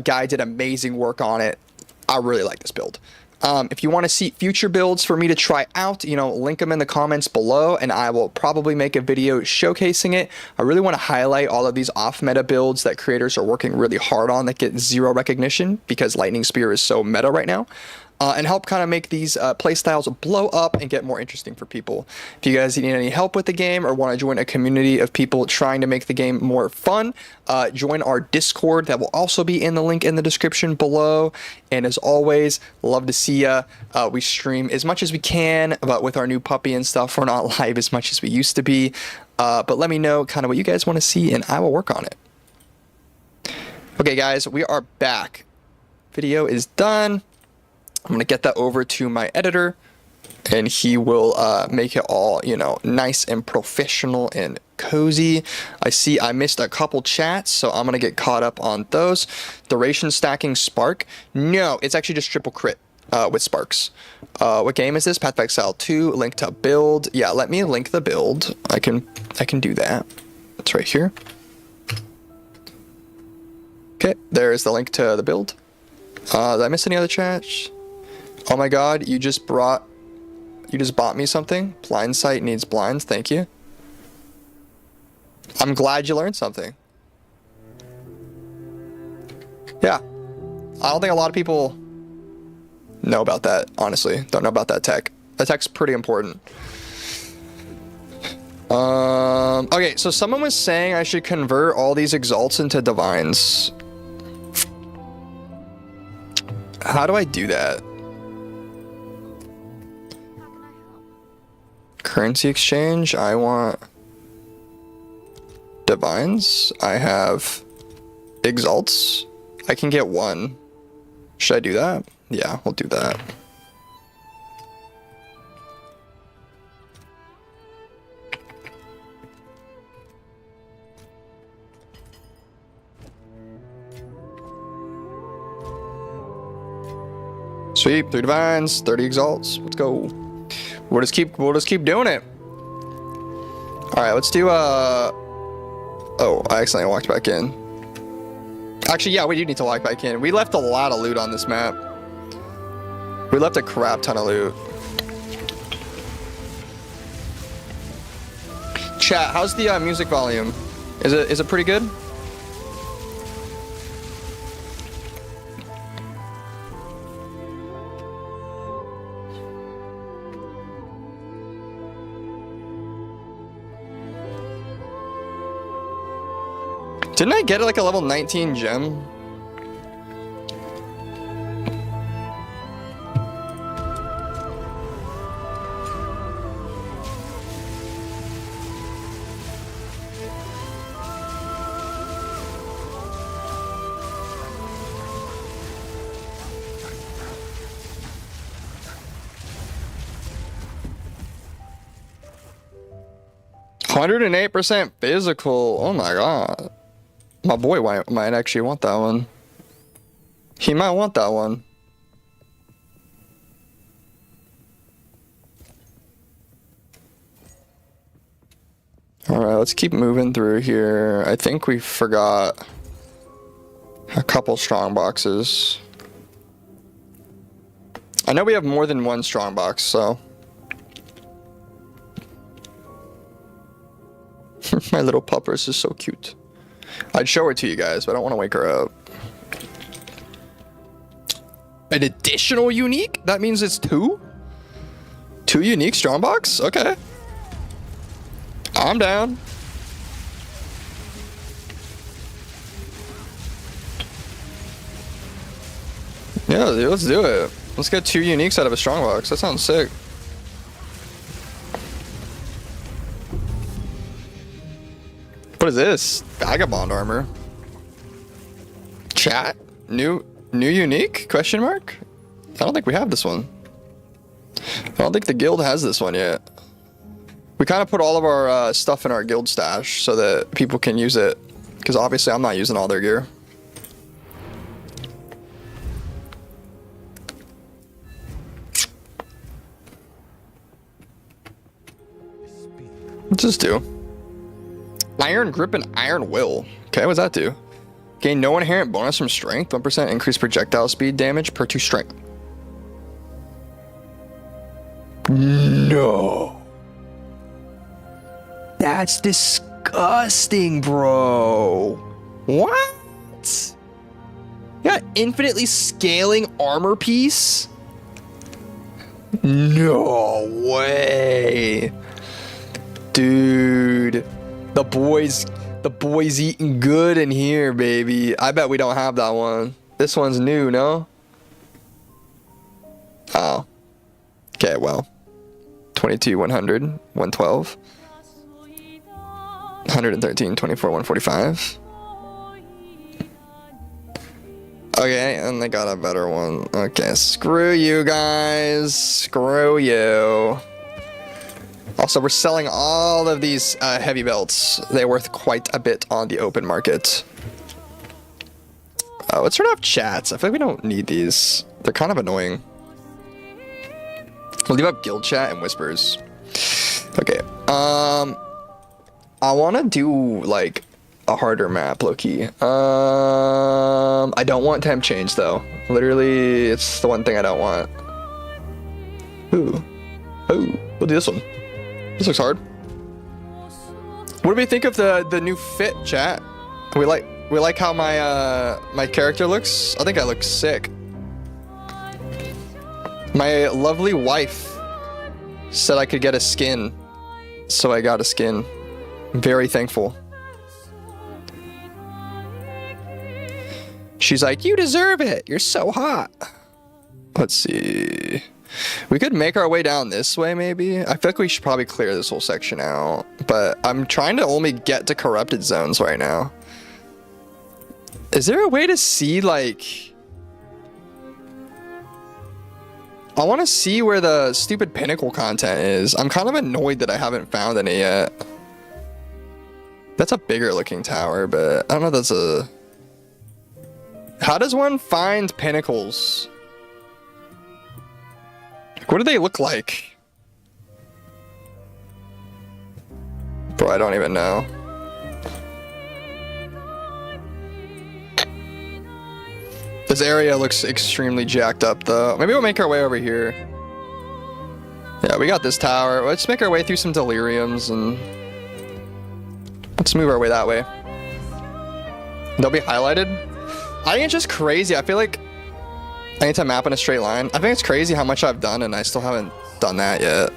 Guy did amazing work on it. I really like this build. If you want to see future builds for me to try out, you know, link them in the comments below and I will probably make a video showcasing it. I really want to highlight all of these off-meta builds that creators are working really hard on that get zero recognition because Lightning Spear is so meta right now. And help kind of make these playstyles blow up and get more interesting for people. If you guys need any help with the game or want to join a community of people trying to make the game more fun, join our Discord. That will also be in the link in the description below. And as always, love to see ya. We stream as much as we can, but with our new puppy and stuff, we're not live as much as we used to be. But let me know kind of what you guys want to see, and I will work on it. Okay, guys, we are back. Video is done. I'm going to get that over to my editor, and he will make it all, you know, nice and professional and cozy. I see I missed a couple chats, so I'm going to get caught up on those. Duration stacking Spark. No, it's actually just triple crit with Sparks. What game is this? Path of Exile 2. Link to build. Yeah, let me link the build. I can do that. It's right here. Okay, there's the link to the build. Did I miss any other chats? Oh my god, you just bought me something? Blind sight needs blinds, thank you. I'm glad you learned something. Yeah. I don't think a lot of people know about that, honestly. Don't know about that tech. That tech's pretty important. Okay, so someone was saying I should convert all these exalts into divines. How do I do that? Currency exchange, I want divines. I have exalts. I can get one. Should I do that? Yeah, we'll do that. Sweet, 3 divines, 30 exalts. Let's go. We'll just keep doing it. All right, let's do oh, I accidentally walked back in. Actually, yeah, we do need to walk back in. We left a lot of loot on this map. We left a crap ton of loot. Chat, how's the music volume? Is it pretty good? Didn't I get like a level 19 gem? %108 physical. Oh my god. My boy might actually want that one. He might want that one. Alright, let's keep moving through here. I think we forgot a couple strong boxes. I know we have more than one strong box, so. My little puppers is so cute. I'd show her to you guys, but I don't want to wake her up. An additional unique? That means it's 2? 2 unique strongbox? Okay. I'm down. Yeah, let's do it. Let's get 2 uniques out of a strongbox. That sounds sick. What is this? Vagabond armor. Chat? New unique? Question mark? I don't think we have this one. I don't think the guild has this one yet. We kind of put all of our stuff in our guild stash so that people can use it. Because obviously I'm not using all their gear. Let's just do Iron Grip and Iron Will. Okay, what's that do? Gain no inherent bonus from strength. 1% increased projectile speed damage per 2 strength. No. That's disgusting, bro. What? Yeah, infinitely scaling armor piece? No way. Dude. The boys eating good in here, baby. I bet we don't have that one. This one's new, no? Oh. Okay, well. 22, 100, 112. 113, 24, 145. Okay, and they got a better one. Okay, screw you guys. Screw you. Also, we're selling all of these heavy belts. They're worth quite a bit on the open market. Let's turn off chats. I feel like we don't need these. They're kind of annoying. We'll leave up guild chat and whispers. Okay. I want to do like a harder map, low-key. I don't want temp change though. Literally, it's the one thing I don't want. Ooh. Oh, we'll do this one. This looks hard. What do we think of the new fit, chat? We like how my character looks. I think I look sick. My lovely wife said I could get a skin, so I got a skin. I'm very thankful. She's like, you deserve it. You're so hot. Let's see. We could make our way down this way, maybe. I feel like we should probably clear this whole section out. But I'm trying to only get to corrupted zones right now. Is there a way to see, like... I want to see where the stupid pinnacle content is. I'm kind of annoyed that I haven't found any yet. That's a bigger looking tower, but I don't know if that's a... How does one find pinnacles? What do they look like? Bro, I don't even know. This area looks extremely jacked up though. Maybe we'll make our way over here. Yeah, we got this tower. Let's make our way through some deliriums and let's move our way that way. They'll be highlighted. I think it's just crazy. I feel like I need to map in a straight line. I think it's crazy how much I've done and I still haven't done that yet.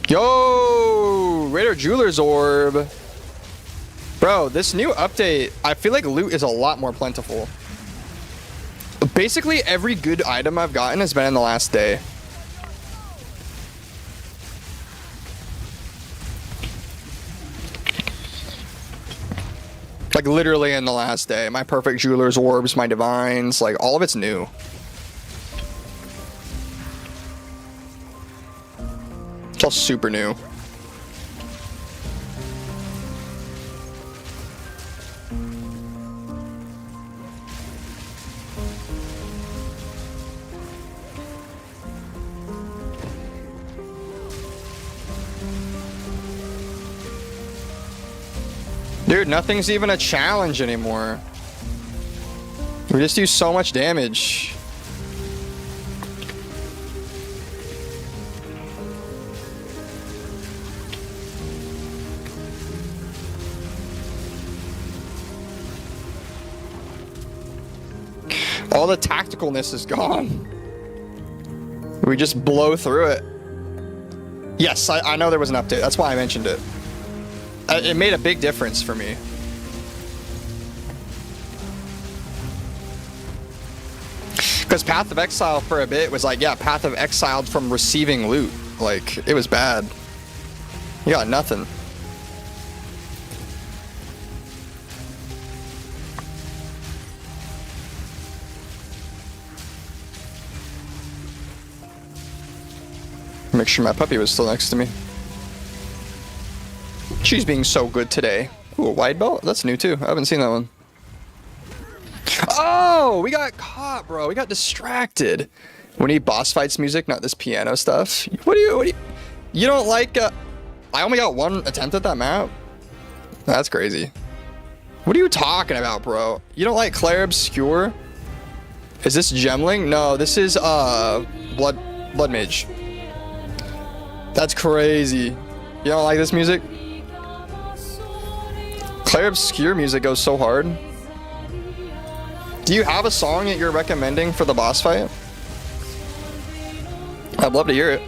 Yo, Raider Jeweler's Orb. Bro, this new update, I feel like loot is a lot more plentiful. Basically, every good item I've gotten has been in the last day. Like literally in the last day. My perfect jeweler's orbs, my divines, like all of it's new. It's all super new. Dude, nothing's even a challenge anymore. We just do so much damage. All the tacticalness is gone. We just blow through it. Yes, I know there was an update. That's why I mentioned it. It made a big difference for me. Because Path of Exile for a bit was like, yeah, Path of Exiled from receiving loot. Like, it was bad. You got nothing. Make sure my puppy was still next to me. She's being so good today. Ooh, a wide belt? That's new too. I haven't seen that one. Oh, we got caught, bro. We got distracted. We need boss fights music, not this piano stuff. What do you don't like, I only got one attempt at that map? That's crazy. What are you talking about, bro? You don't like Claire Obscure? Is this Gemling? No, this is, Blood Mage. That's crazy. You don't like this music? Claire Obscure music goes so hard. Do you have a song that you're recommending for the boss fight? I'd love to hear it.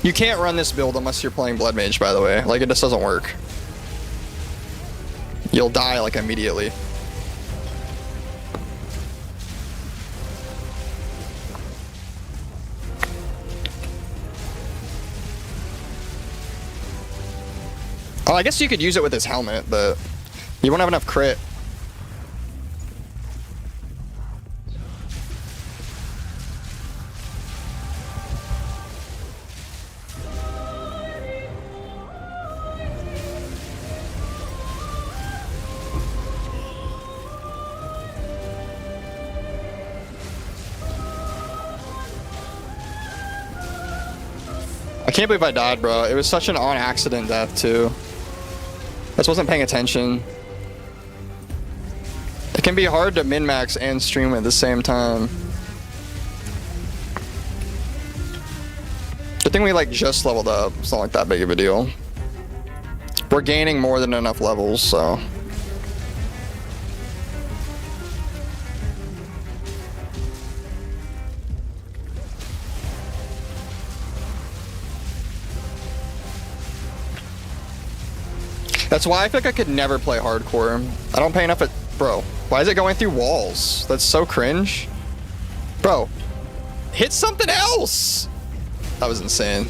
You can't run this build unless you're playing Blood Mage, by the way. Like, it just doesn't work. You'll die, like, immediately. Oh, I guess you could use it with his helmet, but you won't have enough crit. I can't believe I died, bro. It was such an on-accident death, too. I just wasn't paying attention. It can be hard to min-max and stream at the same time. Good thing we, like, just leveled up. It's not, like, that big of a deal. We're gaining more than enough levels, so... That's why I feel like I could never play hardcore. I don't pay enough at... Bro, why is it going through walls? That's so cringe. Bro, hit something else! That was insane.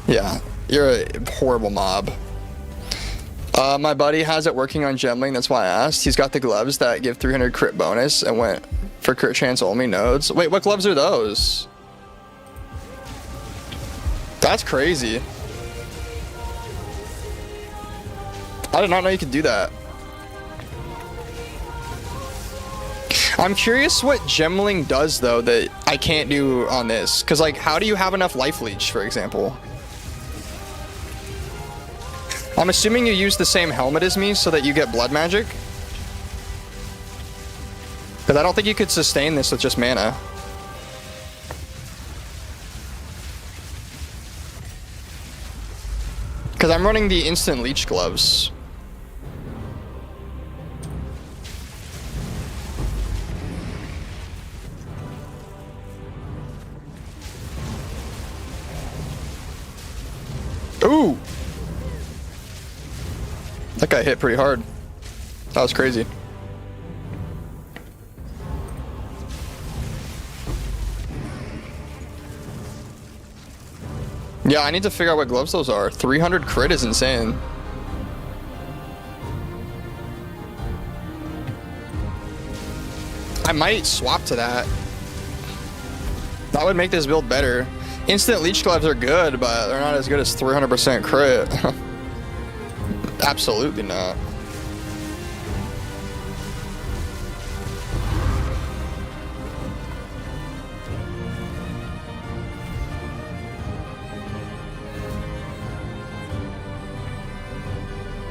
Yeah, you're a horrible mob. My buddy has it working on gemming, that's why I asked. He's got the gloves that give 300 crit bonus and went for crit chance only nodes. Wait, what gloves are those? That's crazy. I did not know you could do that. I'm curious what gemling does though that I can't do on this. Cause like, how do you have enough life leech, for example? I'm assuming you use the same helmet as me so that you get blood magic. Cause I don't think you could sustain this with just mana. Cause I'm running the instant leech gloves. Ooh! That guy hit pretty hard. That was crazy. Yeah, I need to figure out what gloves those are. 300 crit is insane. I might swap to that. That would make this build better. Instant leech gloves are good, but they're not as good as 300% crit. Absolutely not.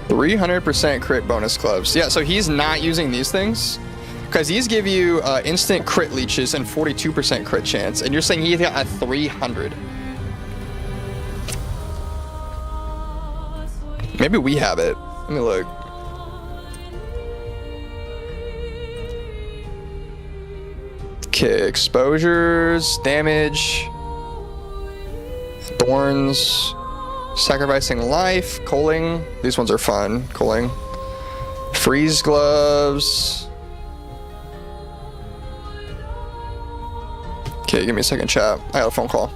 %300% crit bonus gloves. Yeah, so he's not using these things because these give you instant crit leeches and 42% crit chance, and you're saying he's got a 300. Maybe we have it. Let me look. Okay, exposures, damage, thorns, sacrificing life, culling. These ones are fun. Culling. Freeze gloves. Okay, give me a second, chat. I got a phone call.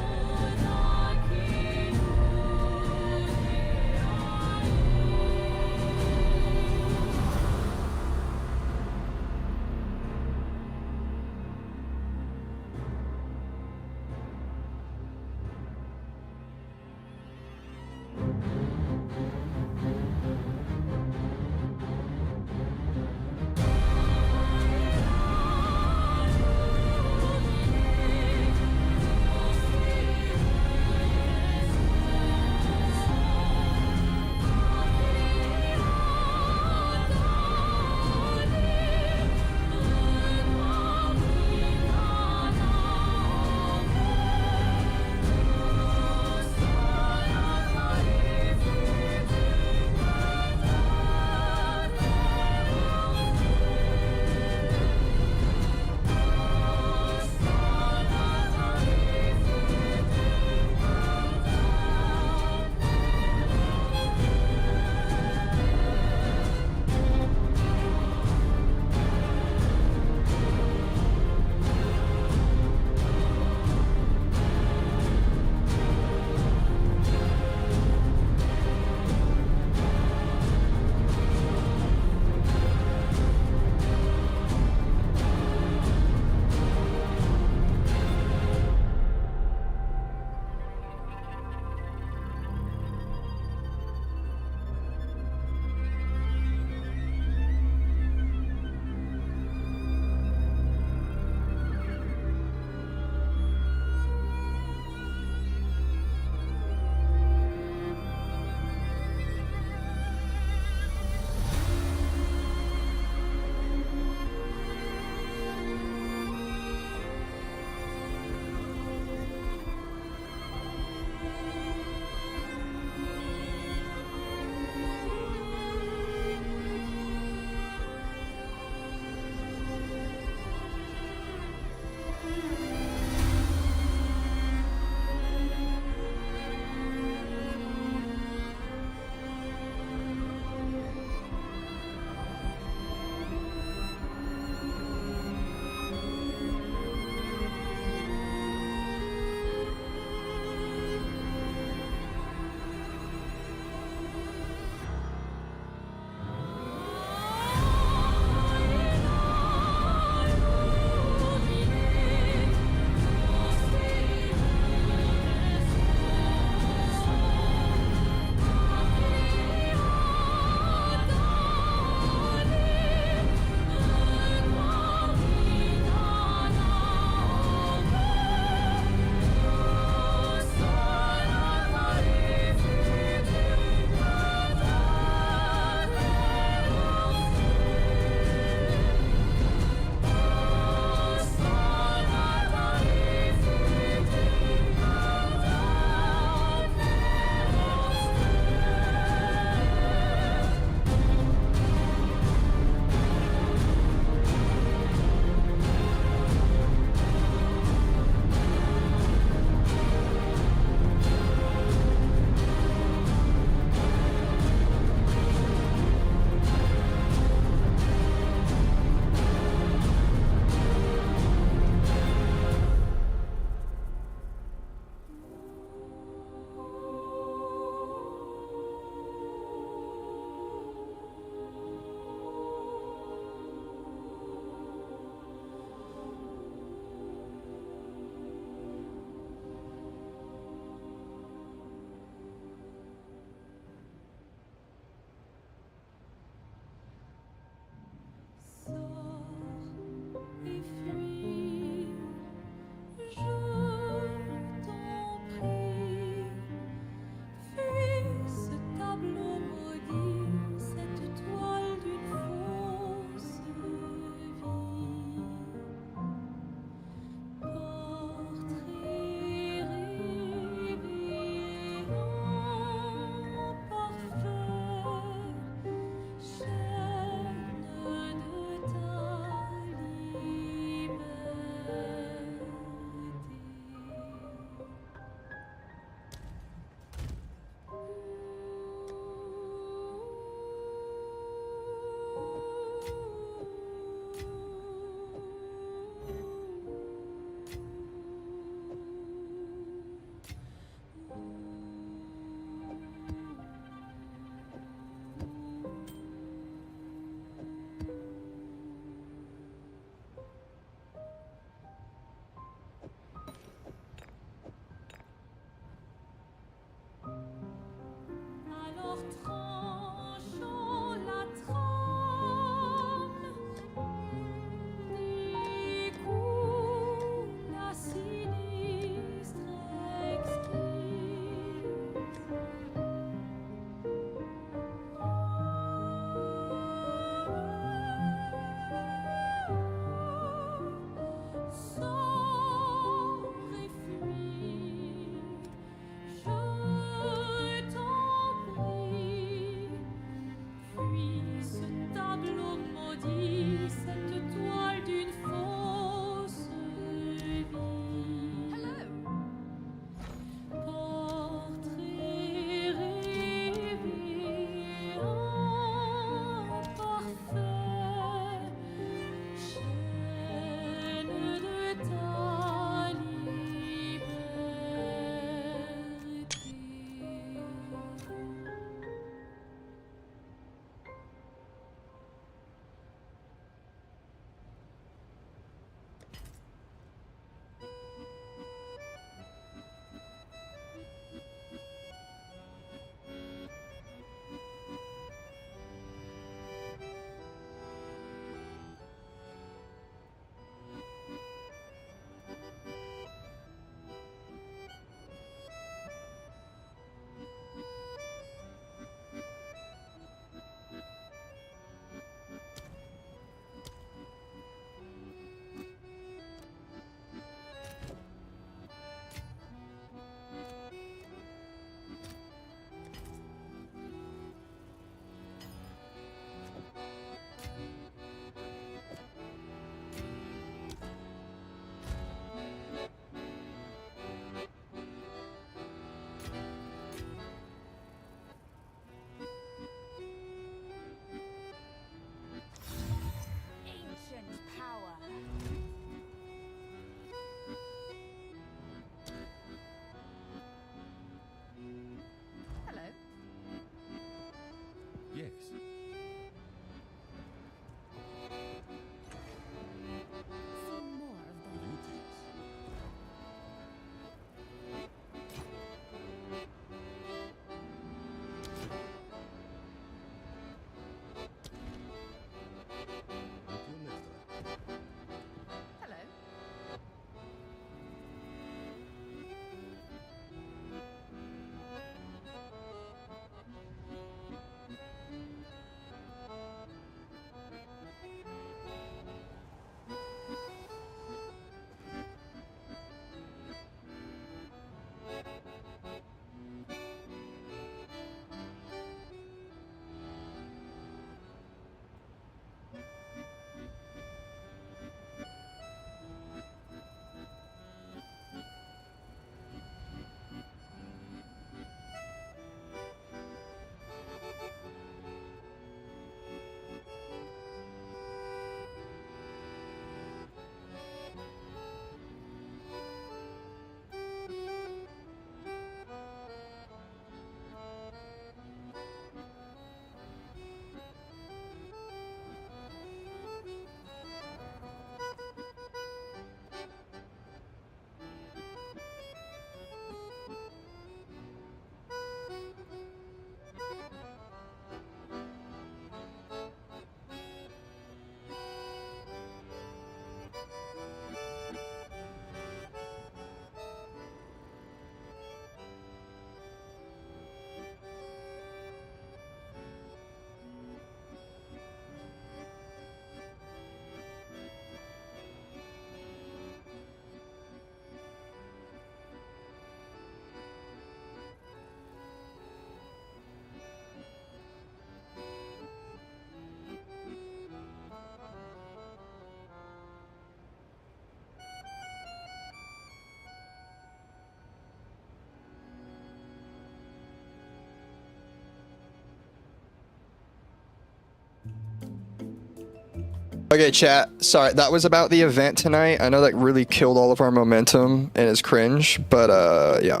Okay, chat. Sorry, that was about the event tonight. I know that really killed all of our momentum and is cringe, but yeah.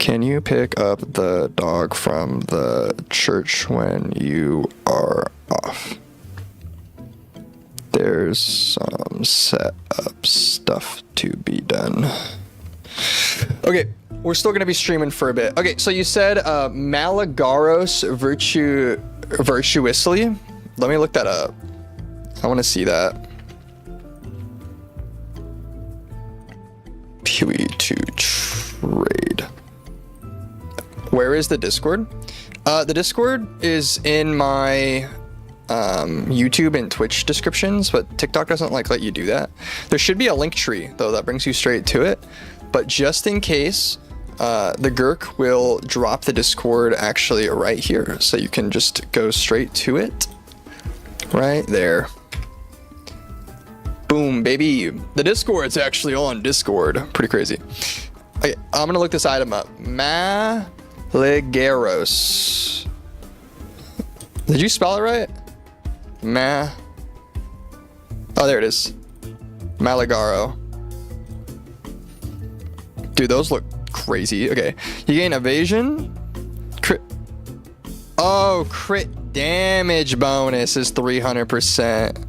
Can you pick up the dog from the church when you are off? There's some setup stuff to be done. Okay, we're still gonna be streaming for a bit. Okay, so you said Malagaros virtuously. Let me look that up. I want to see that. Pewee to trade. Where is the Discord? The Discord is in my YouTube and Twitch descriptions, but TikTok doesn't let you do that. There should be a link tree though that brings you straight to it. But just in case, the Gurk will drop the Discord actually right here, so you can just go straight to it. Right there. Boom, baby. The Discord's actually on Discord. Pretty crazy. Okay, I'm gonna look this item up. Maligaros. Did you spell it right? Oh, there it is. Malagaro. Dude, those look crazy. Okay, you gain evasion. Crit. Oh, crit damage bonus is 300%.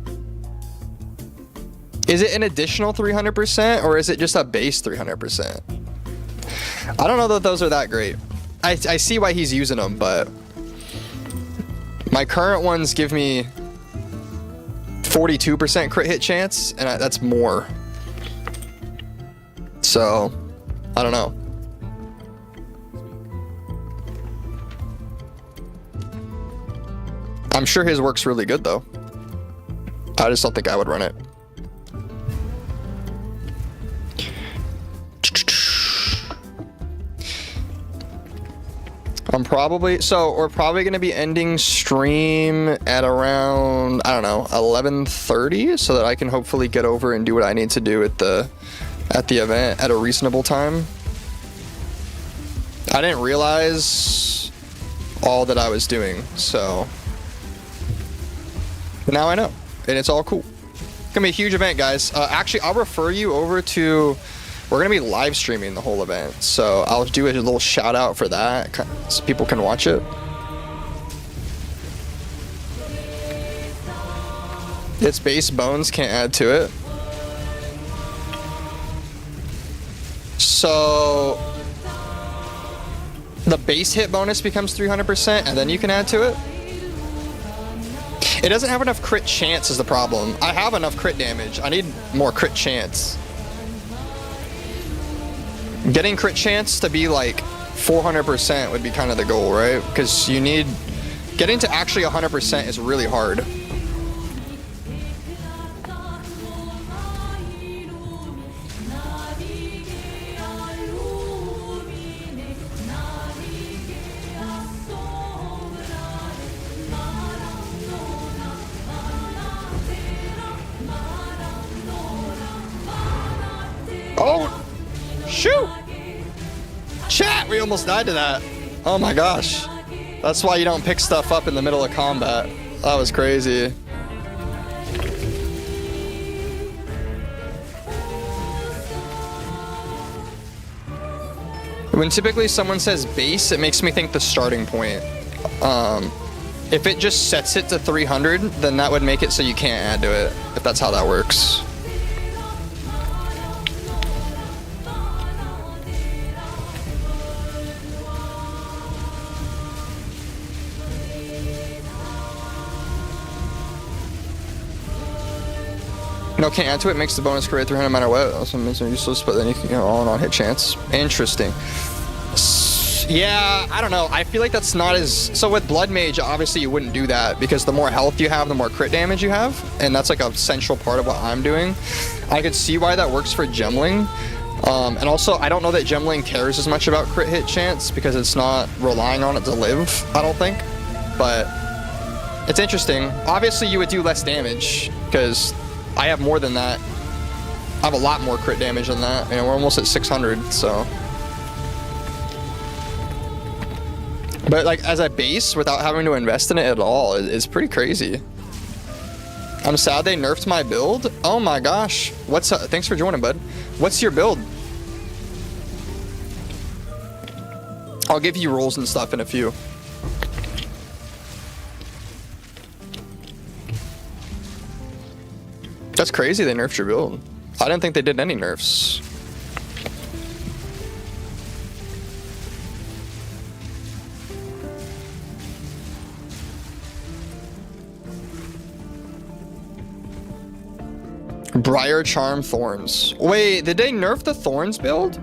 Is it an additional 300% or is it just a base 300%? I don't know that those are that great. I see why he's using them, but my current ones give me 42% crit hit chance, and that's more. So, I don't know. I'm sure his works really good though. I just don't think I would run it. We're probably going to be ending stream at around, I don't know, 11:30, so that I can hopefully get over and do what I need to do at the event at a reasonable time. I didn't realize all that I was doing, so now I know, and it's all cool. It's gonna be a huge event, guys. Actually, I'll refer you over to. We're gonna be live streaming the whole event, so I'll do a little shout out for that so people can watch it. Its base bones can't add to it. So the base hit bonus becomes 300%, and then you can add to it. It doesn't have enough crit chance is the problem. I have enough crit damage. I need more crit chance. Getting crit chance to be like 400% would be kind of the goal, right? Because you need... Getting to actually 100% is really hard. Oh! Shoot! Chat, we almost died to that. Oh my gosh. That's why you don't pick stuff up in the middle of combat. That was crazy. When typically someone says base, it makes me think the starting point. If it just sets it to 300, then that would make it so you can't add to it, if that's how that works. No, can't add to it. Makes the bonus crit 300 no matter what. Also makes it useless, but then you can, all in on hit chance. Interesting. Yeah, I don't know. I feel like that's not as... So with Blood Mage, obviously you wouldn't do that, because the more health you have, the more crit damage you have, and that's like a central part of what I'm doing. I could see why that works for Gemling. And also, I don't know that Gemling cares as much about crit hit chance, because it's not relying on it to live, I don't think. But it's interesting. Obviously, you would do less damage, because... I have more than that. I have a lot more crit damage than that. You know, we're almost at 600, so. But like as a base, without having to invest in it at all, is pretty crazy. I I'm sad they nerfed my build. Oh my gosh. What's up? Thanks for joining, bud. What's your build? I'll give you rules and stuff in a few. That's crazy they nerfed your build. I didn't think they did any nerfs. Briar Charm Thorns. Wait, did they nerf the Thorns build?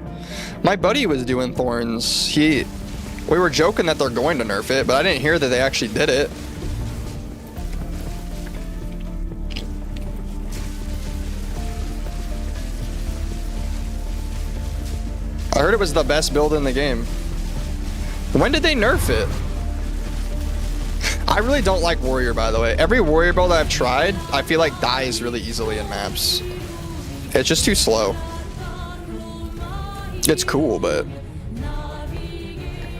My buddy was doing Thorns. We were joking that they're going to nerf it, but I didn't hear that they actually did it. I heard it was the best build in the game. When did they nerf it? I really don't like Warrior, by the way. Every Warrior build I've tried, I feel like dies really easily in maps. It's just too slow. It's cool, but...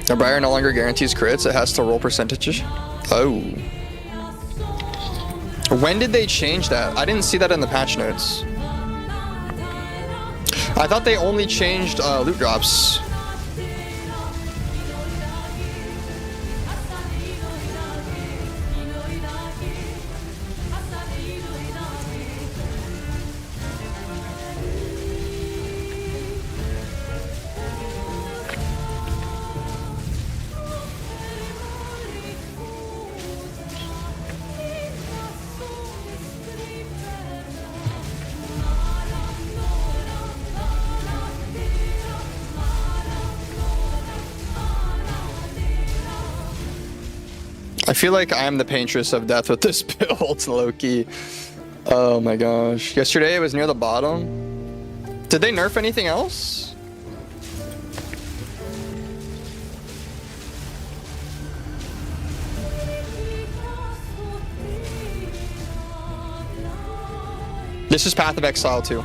The Briar no longer guarantees crits. It has to roll percentages. Oh. When did they change that? I didn't see that in the patch notes. I thought they only changed loot drops. I feel like I'm the paintress of death with this build, low-key. Oh my gosh. Yesterday it was near the bottom. Did they nerf anything else? This is Path of Exile too.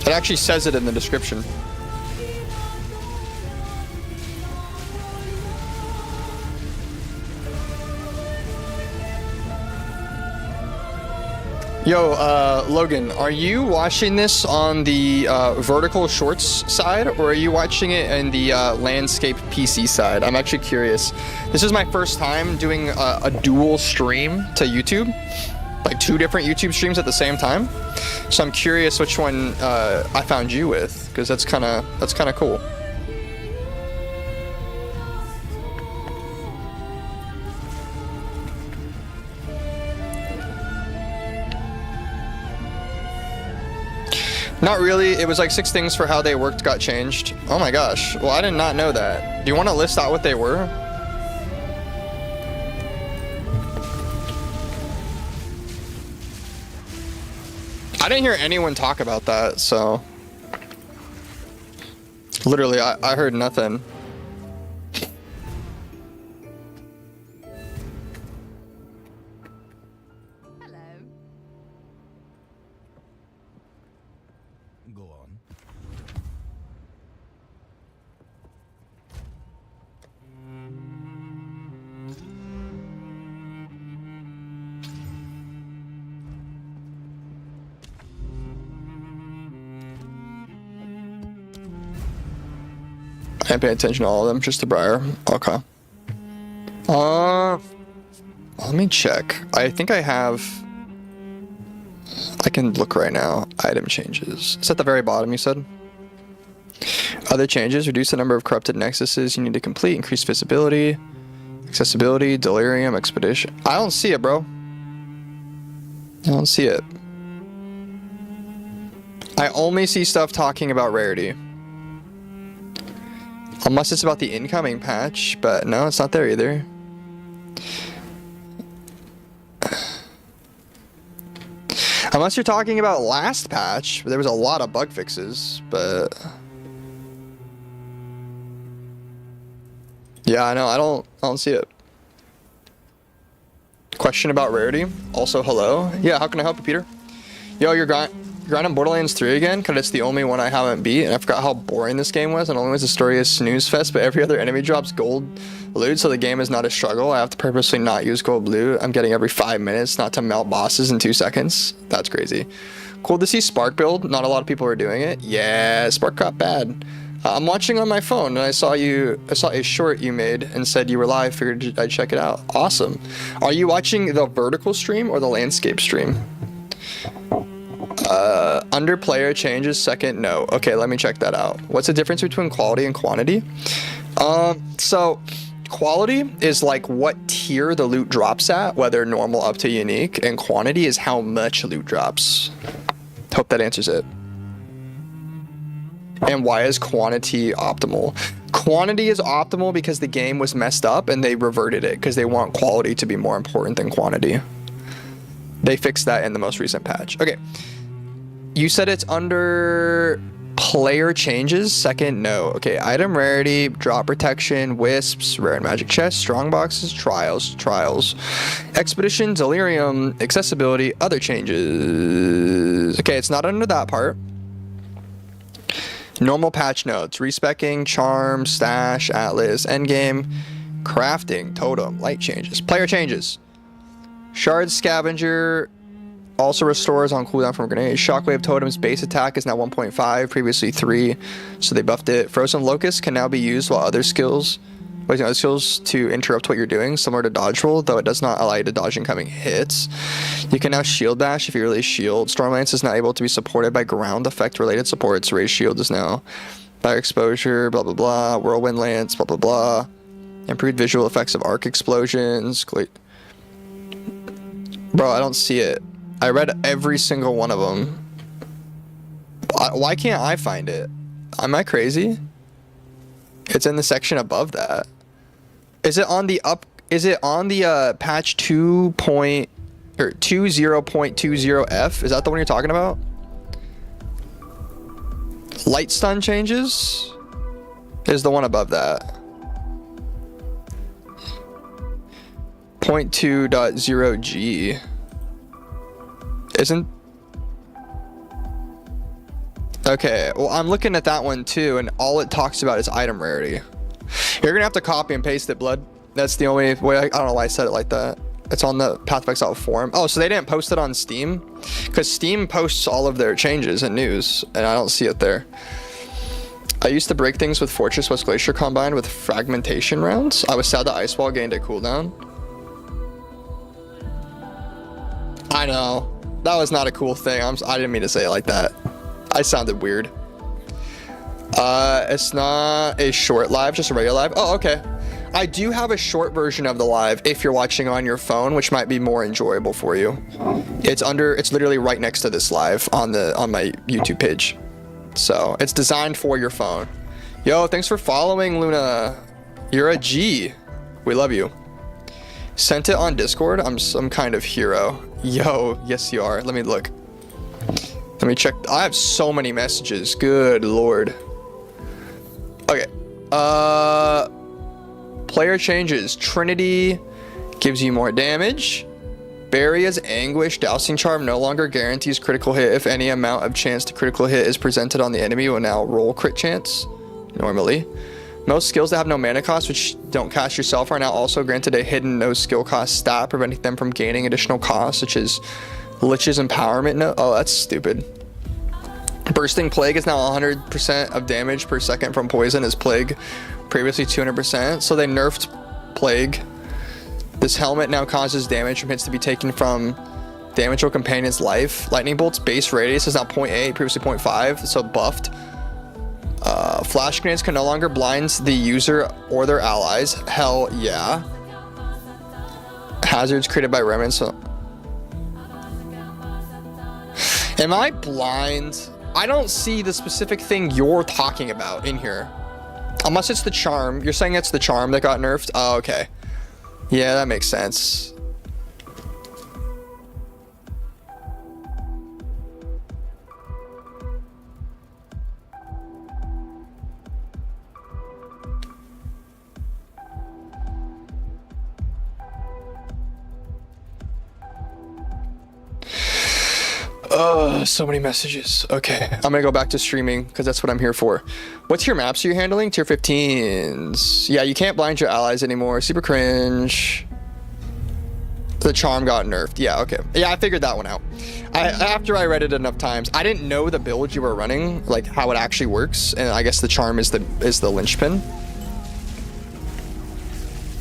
It actually says it in the description. Yo, Logan, are you watching this on the vertical shorts side, or are you watching it in the landscape PC side? I'm actually curious. This is my first time doing a dual stream to YouTube, like 2 different YouTube streams at the same time. So I'm curious which one I found you with, because that's kind of cool. Not really. It was like 6 things for how they worked got changed. Oh my gosh. Well, I did not know that. Do you want to list out what they were? I didn't hear anyone talk about that, so... Literally, I heard nothing. I didn't pay attention to all of them, just the Briar. Okay. Let me check. I think I have... I can look right now. Item changes. It's at the very bottom, you said? Other changes. Reduce the number of corrupted nexuses you need to complete. Increase visibility. Accessibility. Delirium. Expedition. I don't see it, bro. I don't see it. I only see stuff talking about rarity. Unless it's about the incoming patch, but no, it's not there either. Unless you're talking about last patch, there was a lot of bug fixes, but... Yeah, I know, I don't see it. Question about rarity. Also, hello. Yeah, how can I help you, Peter? Yo, you're grinding Borderlands 3 again because it's the only one I haven't beat, and I forgot how boring this game was. And only was the story is snooze fest, but every other enemy drops gold loot, so the game is not a struggle. I have to purposely not use gold loot. I'm getting every 5 minutes not to melt bosses in 2 seconds. That's crazy. Cool to see Spark build. Not a lot of people are doing it. Yeah, Spark got bad. I'm watching on my phone, and I saw a short you made and said you were live. Figured I'd check it out. Awesome. Are you watching the vertical stream or the landscape stream? Under player changes, second, no. Okay, let me check that out. What's the difference between quality and quantity? So quality is like what tier the loot drops at, whether normal up to unique, and quantity is how much loot drops. Hope that answers it. And why is quantity optimal? Quantity is optimal because the game was messed up and they reverted it because they want quality to be more important than quantity. They fixed that in the most recent patch. Okay. You said it's under player changes. Second, no. Okay, item rarity, drop protection, wisps, rare and magic chests, strong boxes, trials, expedition, delirium, accessibility, other changes. Okay, it's not under that part. Normal patch notes, respecking, charm, stash, atlas, endgame, crafting, totem, light changes, player changes. Shard scavenger also restores on cooldown from grenades. Shockwave totem's base attack is now 1.5, previously 3, so they buffed it. Frozen locust can now be used while other skills to interrupt what you're doing, similar to dodge roll, though it does not allow you to dodge incoming hits. You can now shield bash if you release shield. Stormlance is now able to be supported by ground effect related supports. Raise shield is now fire exposure, blah blah blah. Whirlwind lance, blah blah blah. Improved visual effects of arc explosions. Bro, I don't see it. I read every single one of them. Why can't I find it? Am I crazy? It's in the section above that. Is it on the patch 20.20F? Is that the one you're talking about? Light stun changes is the one above that. 0.2.0G. Isn't... Okay, well, I'm looking at that one too, and all it talks about is item rarity. You're gonna have to copy and paste it, Blood. That's the only way. I don't know why I said it like that. It's on the Path of Exile forum. Oh, so they didn't post it on Steam? Because Steam posts all of their changes and news, and I don't see it there. I used to break things with Fortress West Glacier combined with fragmentation rounds. I was sad that Ice Wall gained a cooldown. I know. That was not a cool thing. I didn't mean to say it like that. I sounded weird. It's not a short live, just a regular live. Oh, okay. I do have a short version of the live if you're watching on your phone, which might be more enjoyable for you. It's literally right next to this live on my YouTube page. So it's designed for your phone. Yo, thanks for following, Luna. You're a G. We love you. Sent it on Discord. I'm some kind of hero. Yo, yes you are. Let me look. Let me check. I have so many messages. Good lord. Okay. Player changes. Trinity gives you more damage. Barria's Anguish Dousing Charm no longer guarantees critical hit. If any amount of chance to critical hit is presented on the enemy, will now roll crit chance. Normally. Most skills that have no mana cost, which don't cast yourself, are now also granted a hidden no skill cost stat, preventing them from gaining additional costs, such as Lich's Empowerment. No, oh, that's stupid. Bursting Plague is now 100% of damage per second from poison as Plague, previously 200%. So they nerfed Plague. This helmet now causes damage from hits to be taken from damage or companion's life. Lightning Bolt's base radius is now 0.8, previously 0.5, so buffed. Flash grenades can no longer blind the user or their allies. Hell yeah. Hazards created by remnants. Am I blind? I don't see the specific thing you're talking about in here. Unless it's the charm. You're saying it's the charm that got nerfed? Oh, okay. Yeah, that makes sense. So many messages. Okay, I'm gonna go back to streaming because that's what I'm here for. What's your maps you're handling? Tier 15s. Yeah, you can't blind your allies anymore. Super cringe. The charm got nerfed. Yeah, okay. Yeah, I figured that one out. After I read it enough times, I didn't know the build you were running, like how it actually works, and I guess the charm is the linchpin.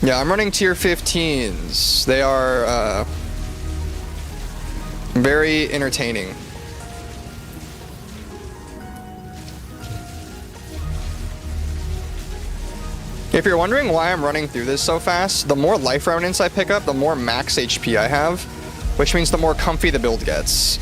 Yeah, I'm running tier 15s. They are very entertaining. If you're wondering why I'm running through this so fast, the more life remnants I pick up, the more max HP I have, which means the more comfy the build gets.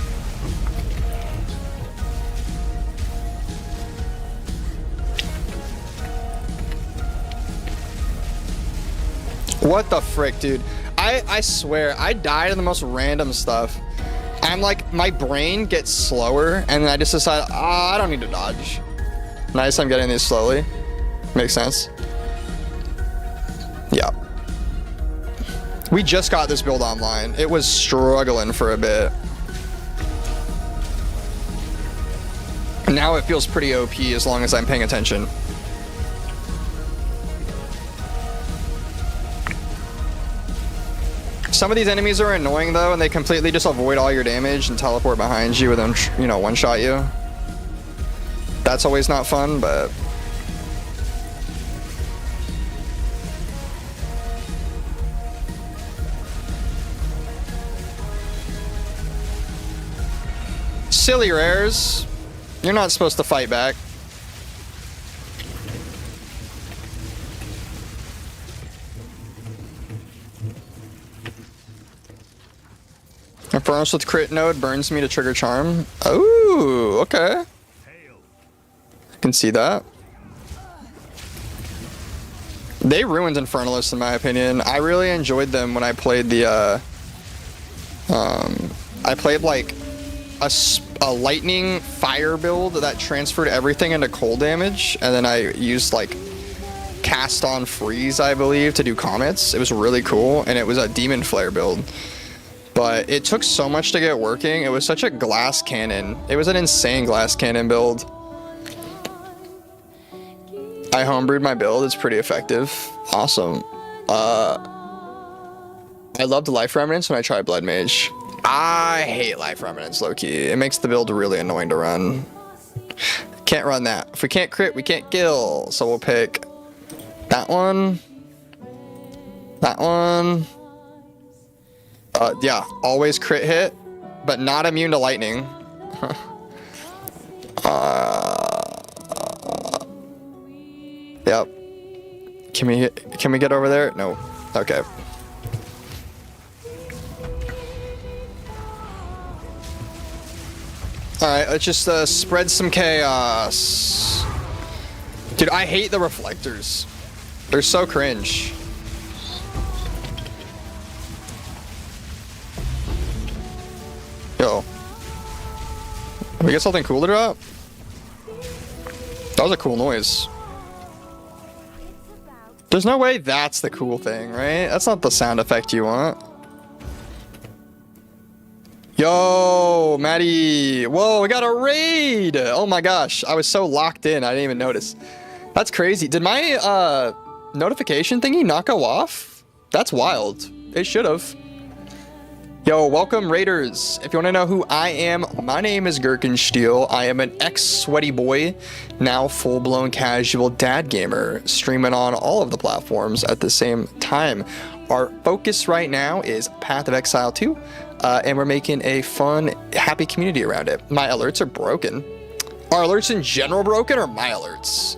What the frick, dude? I swear, I died in the most random stuff. I'm like, my brain gets slower, and then I just decide, I don't need to dodge. Nice, I'm getting these slowly. Makes sense. Yeah. We just got this build online. It was struggling for a bit. Now it feels pretty OP as long as I'm paying attention. Some of these enemies are annoying though, and they completely just avoid all your damage and teleport behind you and then, you know, one-shot you. That's always not fun, but... Silly rares. You're not supposed to fight back. A furnace with crit node burns me to trigger charm. Oh, okay. I can see that. They ruined Infernalists in my opinion. I really enjoyed them when I played the I played like a lightning fire build that transferred everything into cold damage, and then I used like cast on freeze, I believe, to do comets. It was really cool, and it was a demon flare build. But it took so much to get working. It was such a glass cannon. It was an insane glass cannon build. I homebrewed my build. It's pretty effective. Awesome. I loved Life Remnants when I tried Blood Mage. I hate Life Remnants, low-key. It makes the build really annoying to run. Can't run that. If we can't crit, we can't kill. So we'll pick that one. That one. Yeah, always crit hit, but not immune to lightning. Yep. Can we get over there? No. Okay. Alright, let's just spread some chaos. Dude, I hate the reflectors. They're so cringe. Yo. We get something cool to drop? That was a cool noise. There's no way that's the cool thing, right? That's not the sound effect you want. Yo, Maddie. Whoa, we got a raid. Oh my gosh. I was so locked in. I didn't even notice. That's crazy. Did my notification thingy not go off? That's wild. It should have. Yo, welcome Raiders. If you want to know who I am, my name is Gherkinsteel. I am an ex-sweaty boy, now full-blown casual dad gamer, streaming on all of the platforms at the same time. Our focus right now is Path of Exile 2, and we're making a fun, happy community around it. My alerts are broken. Are alerts in general broken, or my alerts?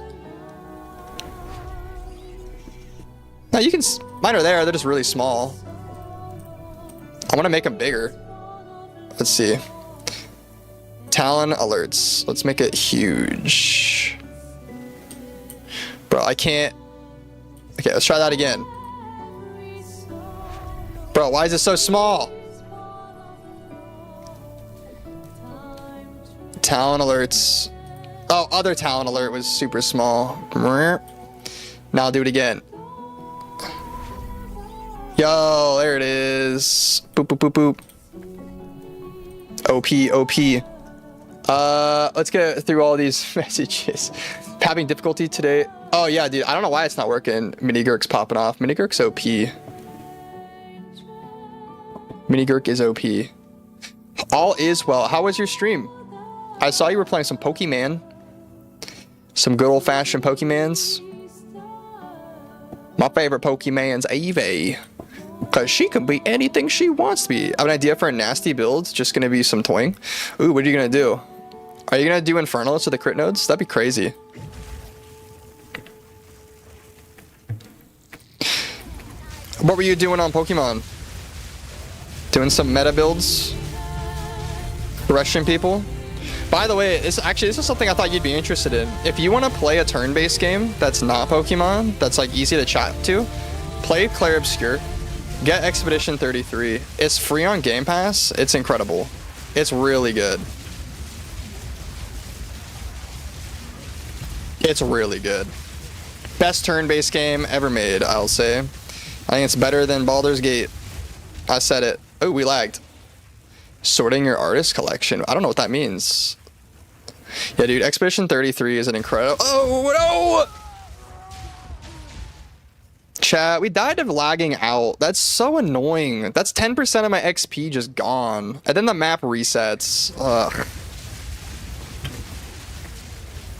No, you can... Mine are there, they're just really small. I want to make them bigger. Let's see. Talon alerts. Let's make it huge. Bro, I can't... Okay, let's try that again. Bro, why is it so small? Talon alerts. Oh, other Talon alert was super small. Now I'll do it again. Yo, there it is. Boop, boop, boop, boop. OP. Let's get through all these messages. Having difficulty today. Oh yeah, dude. I don't know why it's not working. Minigurk's popping off. Minigurk's OP. Minigurk is OP. All is well. How was your stream? I saw you were playing some Pokemon. Some good old-fashioned Pokemons. My favorite Pokemon's Eve. Because she can be anything she wants to be. I have an idea for a nasty build. It's just going to be some toying. Ooh, what are you going to do? Are you going to do Infernals with the crit nodes? That'd be crazy. What were you doing on Pokemon? Doing some meta builds? Rushing people? By the way, this is something I thought you'd be interested in. If you want to play a turn-based game that's not Pokemon, that's like easy to chat to, play Clair Obscure. Get Expedition 33. It's free on Game Pass. It's incredible. It's really good. It's really good. Best turn-based game ever made, I'll say. I think it's better than Baldur's Gate. I said it. Oh, we lagged. Sorting your artist collection. I don't know what that means. Yeah, dude, Expedition 33 is an incredible... Oh, no! Chat, we died of lagging out. That's so annoying. That's 10% of my XP just gone. And then the map resets. Ugh.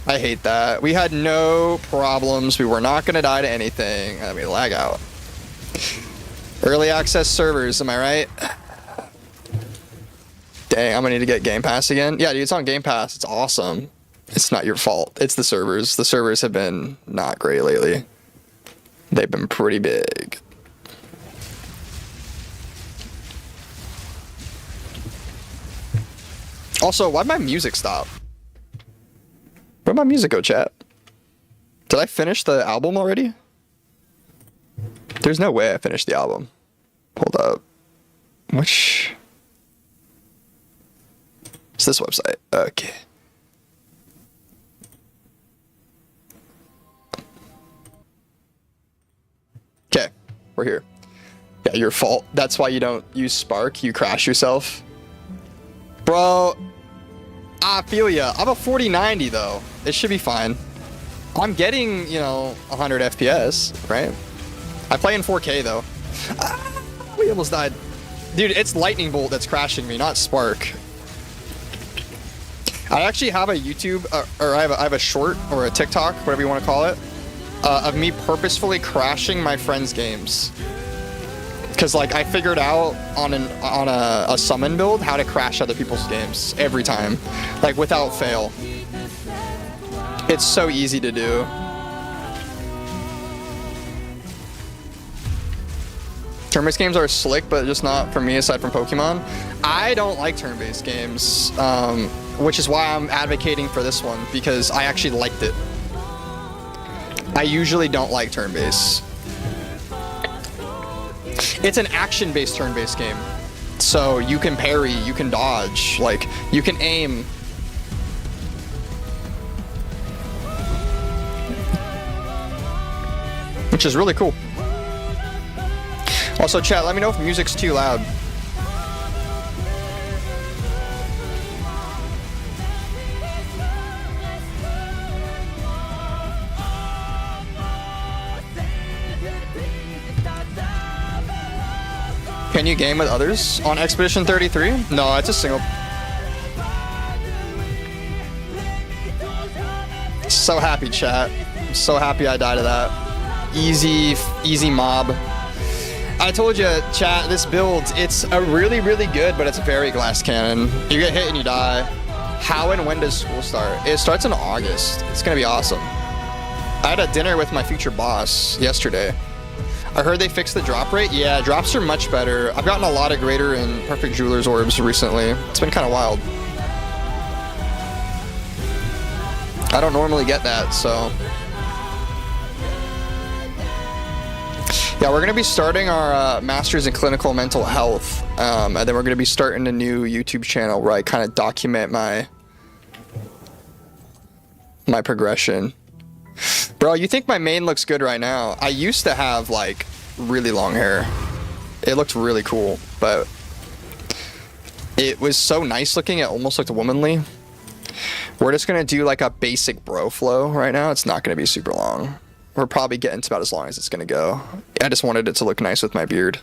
I hate that. We had no problems. We were not going to die to anything. And we lag out. Early access servers, am I right? Dang, I'm going to need to get Game Pass again. Yeah, dude, it's on Game Pass. It's awesome. It's not your fault. It's the servers. The servers have been not great lately. They've been pretty big. Also, why'd my music stop? Where'd my music go, chat? Did I finish the album already? There's no way I finished the album. Hold up. Which... It's this website. Okay. Okay, we're here. Yeah, your fault. That's why you don't use Spark. You crash yourself. Bro, I feel ya. I'm a 4090 though. It should be fine. I'm getting, you know, 100 FPS, right? I play in 4K though. Ah, we almost died. Dude, it's Lightning Bolt that's crashing me, not Spark. I actually have a YouTube, or I have a short, or a TikTok, whatever you want to call it, of me purposefully crashing my friends' games. Because like I figured out on a summon build how to crash other people's games every time, like without fail. It's so easy to do. Turn-based games are slick, but just not for me aside from Pokemon. I don't like turn-based games, which is why I'm advocating for this one, because I actually liked it. I usually don't like turn-based. It's an action-based turn-based game. So you can parry, you can dodge, like, you can aim. Which is really cool. Also, chat, let me know if music's too loud. Can you game with others on Expedition 33? No, it's a single. So happy, chat. I'm so happy I died to that. Easy mob. I told you, chat, this build, it's a really good, but it's very glass cannon. You get hit and you die. How and when does school start? It starts in August. It's gonna be awesome. I had a dinner with my future boss yesterday. I heard they fixed the drop rate. Yeah, drops are much better. I've gotten a lot of greater and perfect jeweler's orbs recently. It's been kind of wild. I don't normally get that, so. Yeah, we're going to be starting our Masters in Clinical Mental Health, and then we're going to be starting a new YouTube channel where I kind of document my progression. Bro, you think my mane looks good right now? I used to have, like, really long hair. It looked really cool, but It was so nice looking, it almost looked womanly. We're just gonna do like a basic bro flow right now. It's not gonna be super long. We're probably getting to about as long as it's gonna go. I just wanted it to look nice with my beard.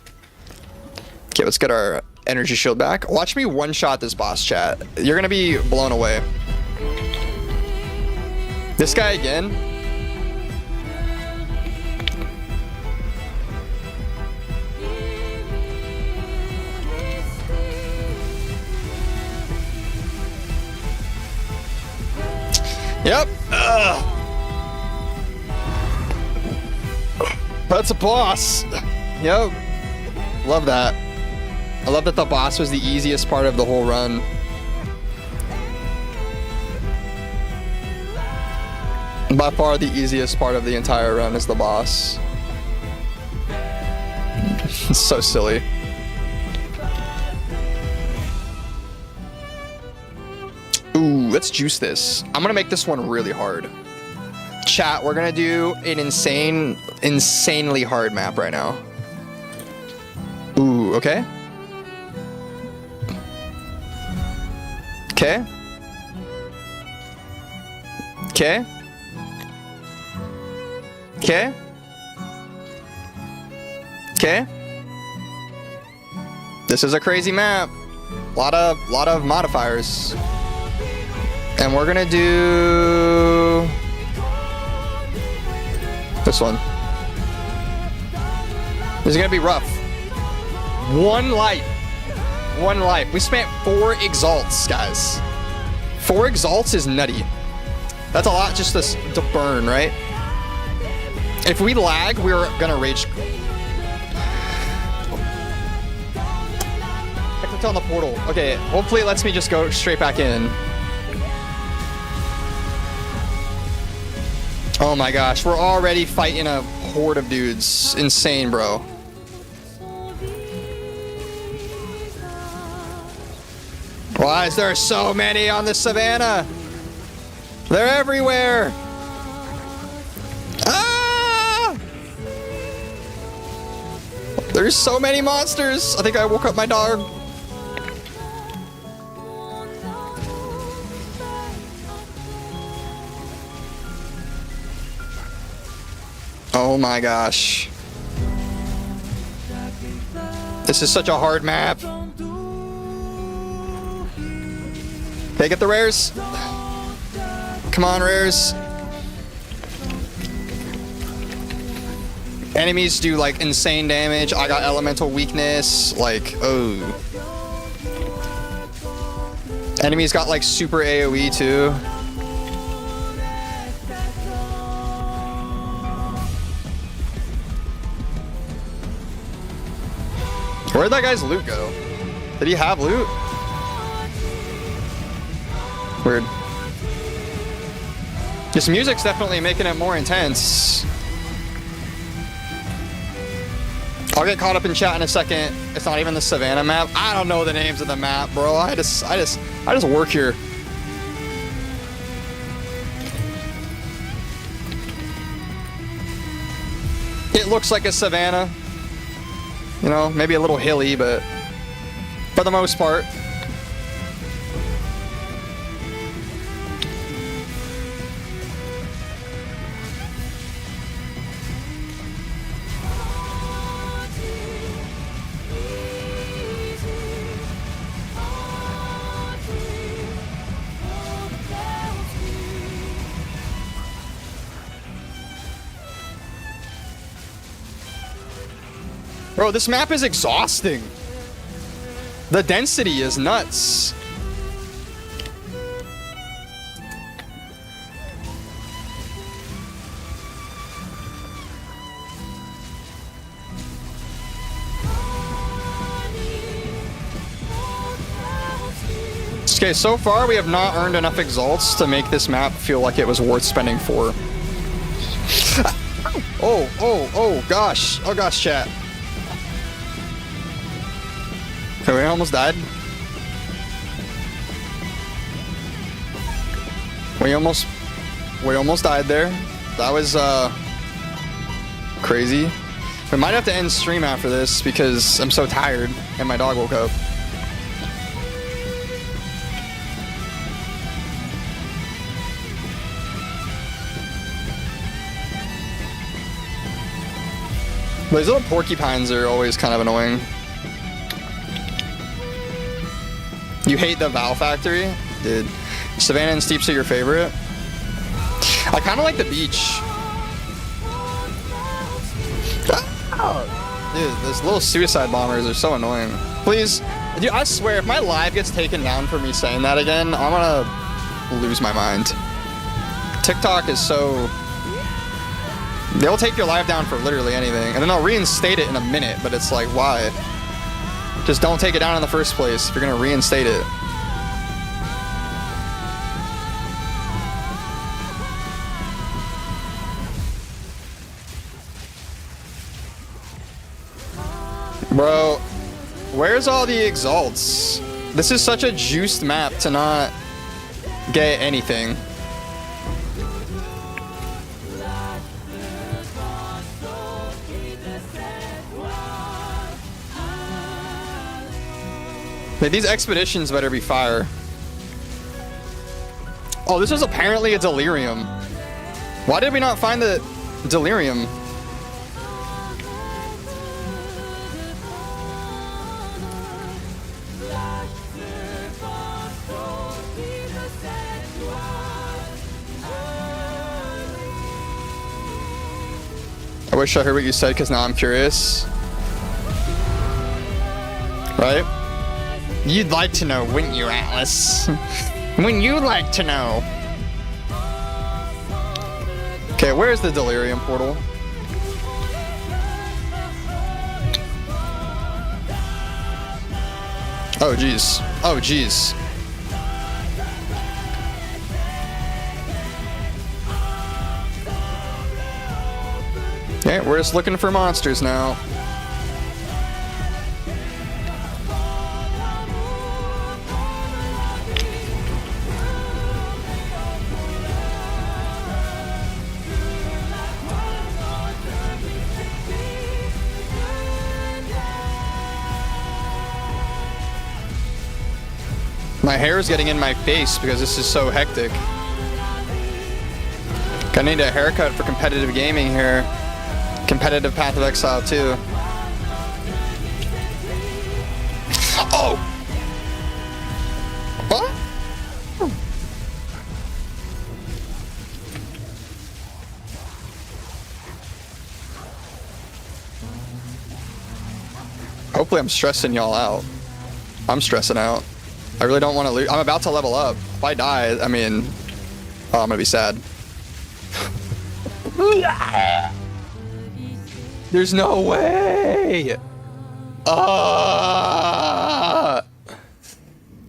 Okay, let's get our energy shield back. Watch me one-shot this boss, chat. You're gonna be blown away. This guy again. Yep. That's a boss. Yep. Love that. I love that the boss was the easiest part of the whole run. By far the easiest part of the entire run is the boss. It's so silly. Ooh, let's juice this. I'm gonna make this one really hard. Chat, we're gonna do an insanely hard map right now. Ooh, okay. Okay. Okay. Okay. Okay. This is a crazy map. Lot of modifiers. And we're gonna do this one. This is gonna be rough. One life. One life. We spent 4 exalts, guys. 4 exalts is nutty. That's a lot just to burn, right? If we lag, we're gonna rage. I clicked on the portal. Okay, hopefully it lets me just go straight back in. Oh my gosh, we're already fighting a horde of dudes. Insane, bro. Why is there so many on the savannah? They're everywhere. Ah! There's so many monsters. I think I woke up my dog. Oh my gosh. This is such a hard map. Okay, get the rares. Come on, rares. Enemies do like insane damage. I got elemental weakness. Like, oh. Enemies got like super AoE too. Where'd that guy's loot go? Did he have loot? Weird. This music's definitely making it more intense. I'll get caught up in chat in a second. It's not even the Savannah map. I don't know the names of the map, bro. I just work here. It looks like a Savannah. You know, maybe a little hilly, but for the most part. Bro, this map is exhausting. The density is nuts. Okay, so far we have not earned enough exalts to make this map feel like it was worth spending for. Oh gosh, chat. Okay, we almost died. We almost died there. That was crazy. We might have to end stream after this because I'm so tired and my dog woke up. These little porcupines are always kind of annoying. You hate the Val Factory? Dude. Savannah and Steeps are your favorite? I kind of like the beach. Oh, dude, those little suicide bombers are so annoying. Please, dude, I swear, if my live gets taken down for me saying that again, I'm gonna lose my mind. TikTok is so... They'll take your live down for literally anything, and then they'll reinstate it in a minute, but it's like, why? Just don't take it down in the first place if you're gonna reinstate it. Bro, where's all the exalts? This is such a juiced map to not get anything. Like, these expeditions better be fire. Oh, this is apparently a delirium. Why did we not find the delirium? I wish I heard what you said, because now I'm curious. Right? You'd like to know, wouldn't you, Atlas? Wouldn't you like to know? Okay, where's the delirium portal? Oh, jeez. Oh, jeez. Okay, we're just looking for monsters now. My hair is getting in my face because this is so hectic. I need a haircut for competitive gaming here. Competitive Path of Exile too. Oh! What? Hopefully I'm stressing y'all out. I'm stressing out. I really don't want to lose. I'm about to level up. If I die, I mean... Oh, I'm gonna be sad. There's no way!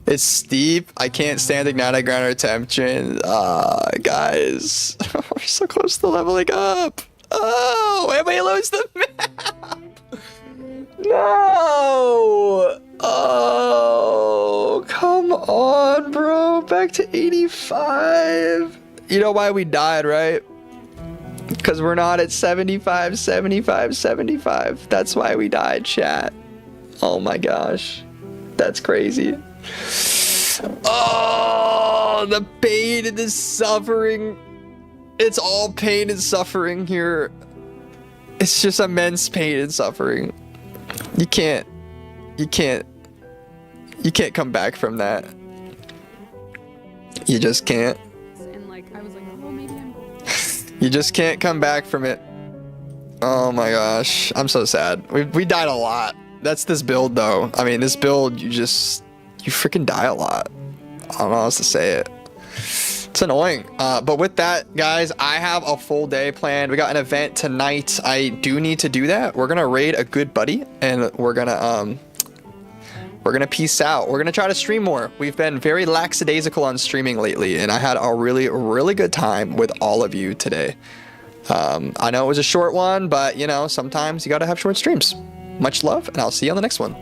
It's steep. I can't stand Ignited Ground or Temptation. Guys. We're so close to leveling up. Oh, and we lose the map! No! Oh, come on, bro. Back to 85. You know why we died, right? Because we're not at 75, 75, 75. That's why we died, chat. Oh my gosh. That's crazy. Oh, the pain and the suffering. It's all pain and suffering here. It's just immense pain and suffering. You can't come back from that. You just can't. And like, I was like, well, maybe I'm... You just can't come back from it. Oh my gosh. I'm so sad. We died a lot. That's this build though. I mean, this build, you freaking die a lot. I don't know how else to say it. It's annoying. But with that, guys, I have a full day planned. We got an event tonight. I do need to do that. We're gonna raid a good buddy, and we're gonna peace out. We're gonna try to stream more. We've been very lackadaisical on streaming lately, and I had a really, really good time with all of you today. I know it was a short one, but you know, sometimes you gotta have short streams. Much love, and I'll see you on the next one.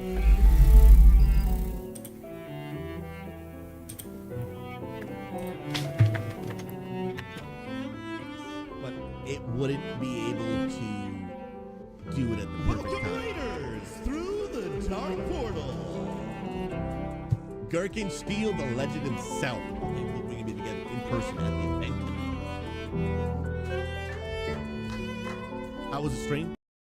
Wouldn't be able to do it at the perfect time. Through the dark portal. Gherkin Steel, the legend himself. We're gonna be together in person at the event. How was the stream?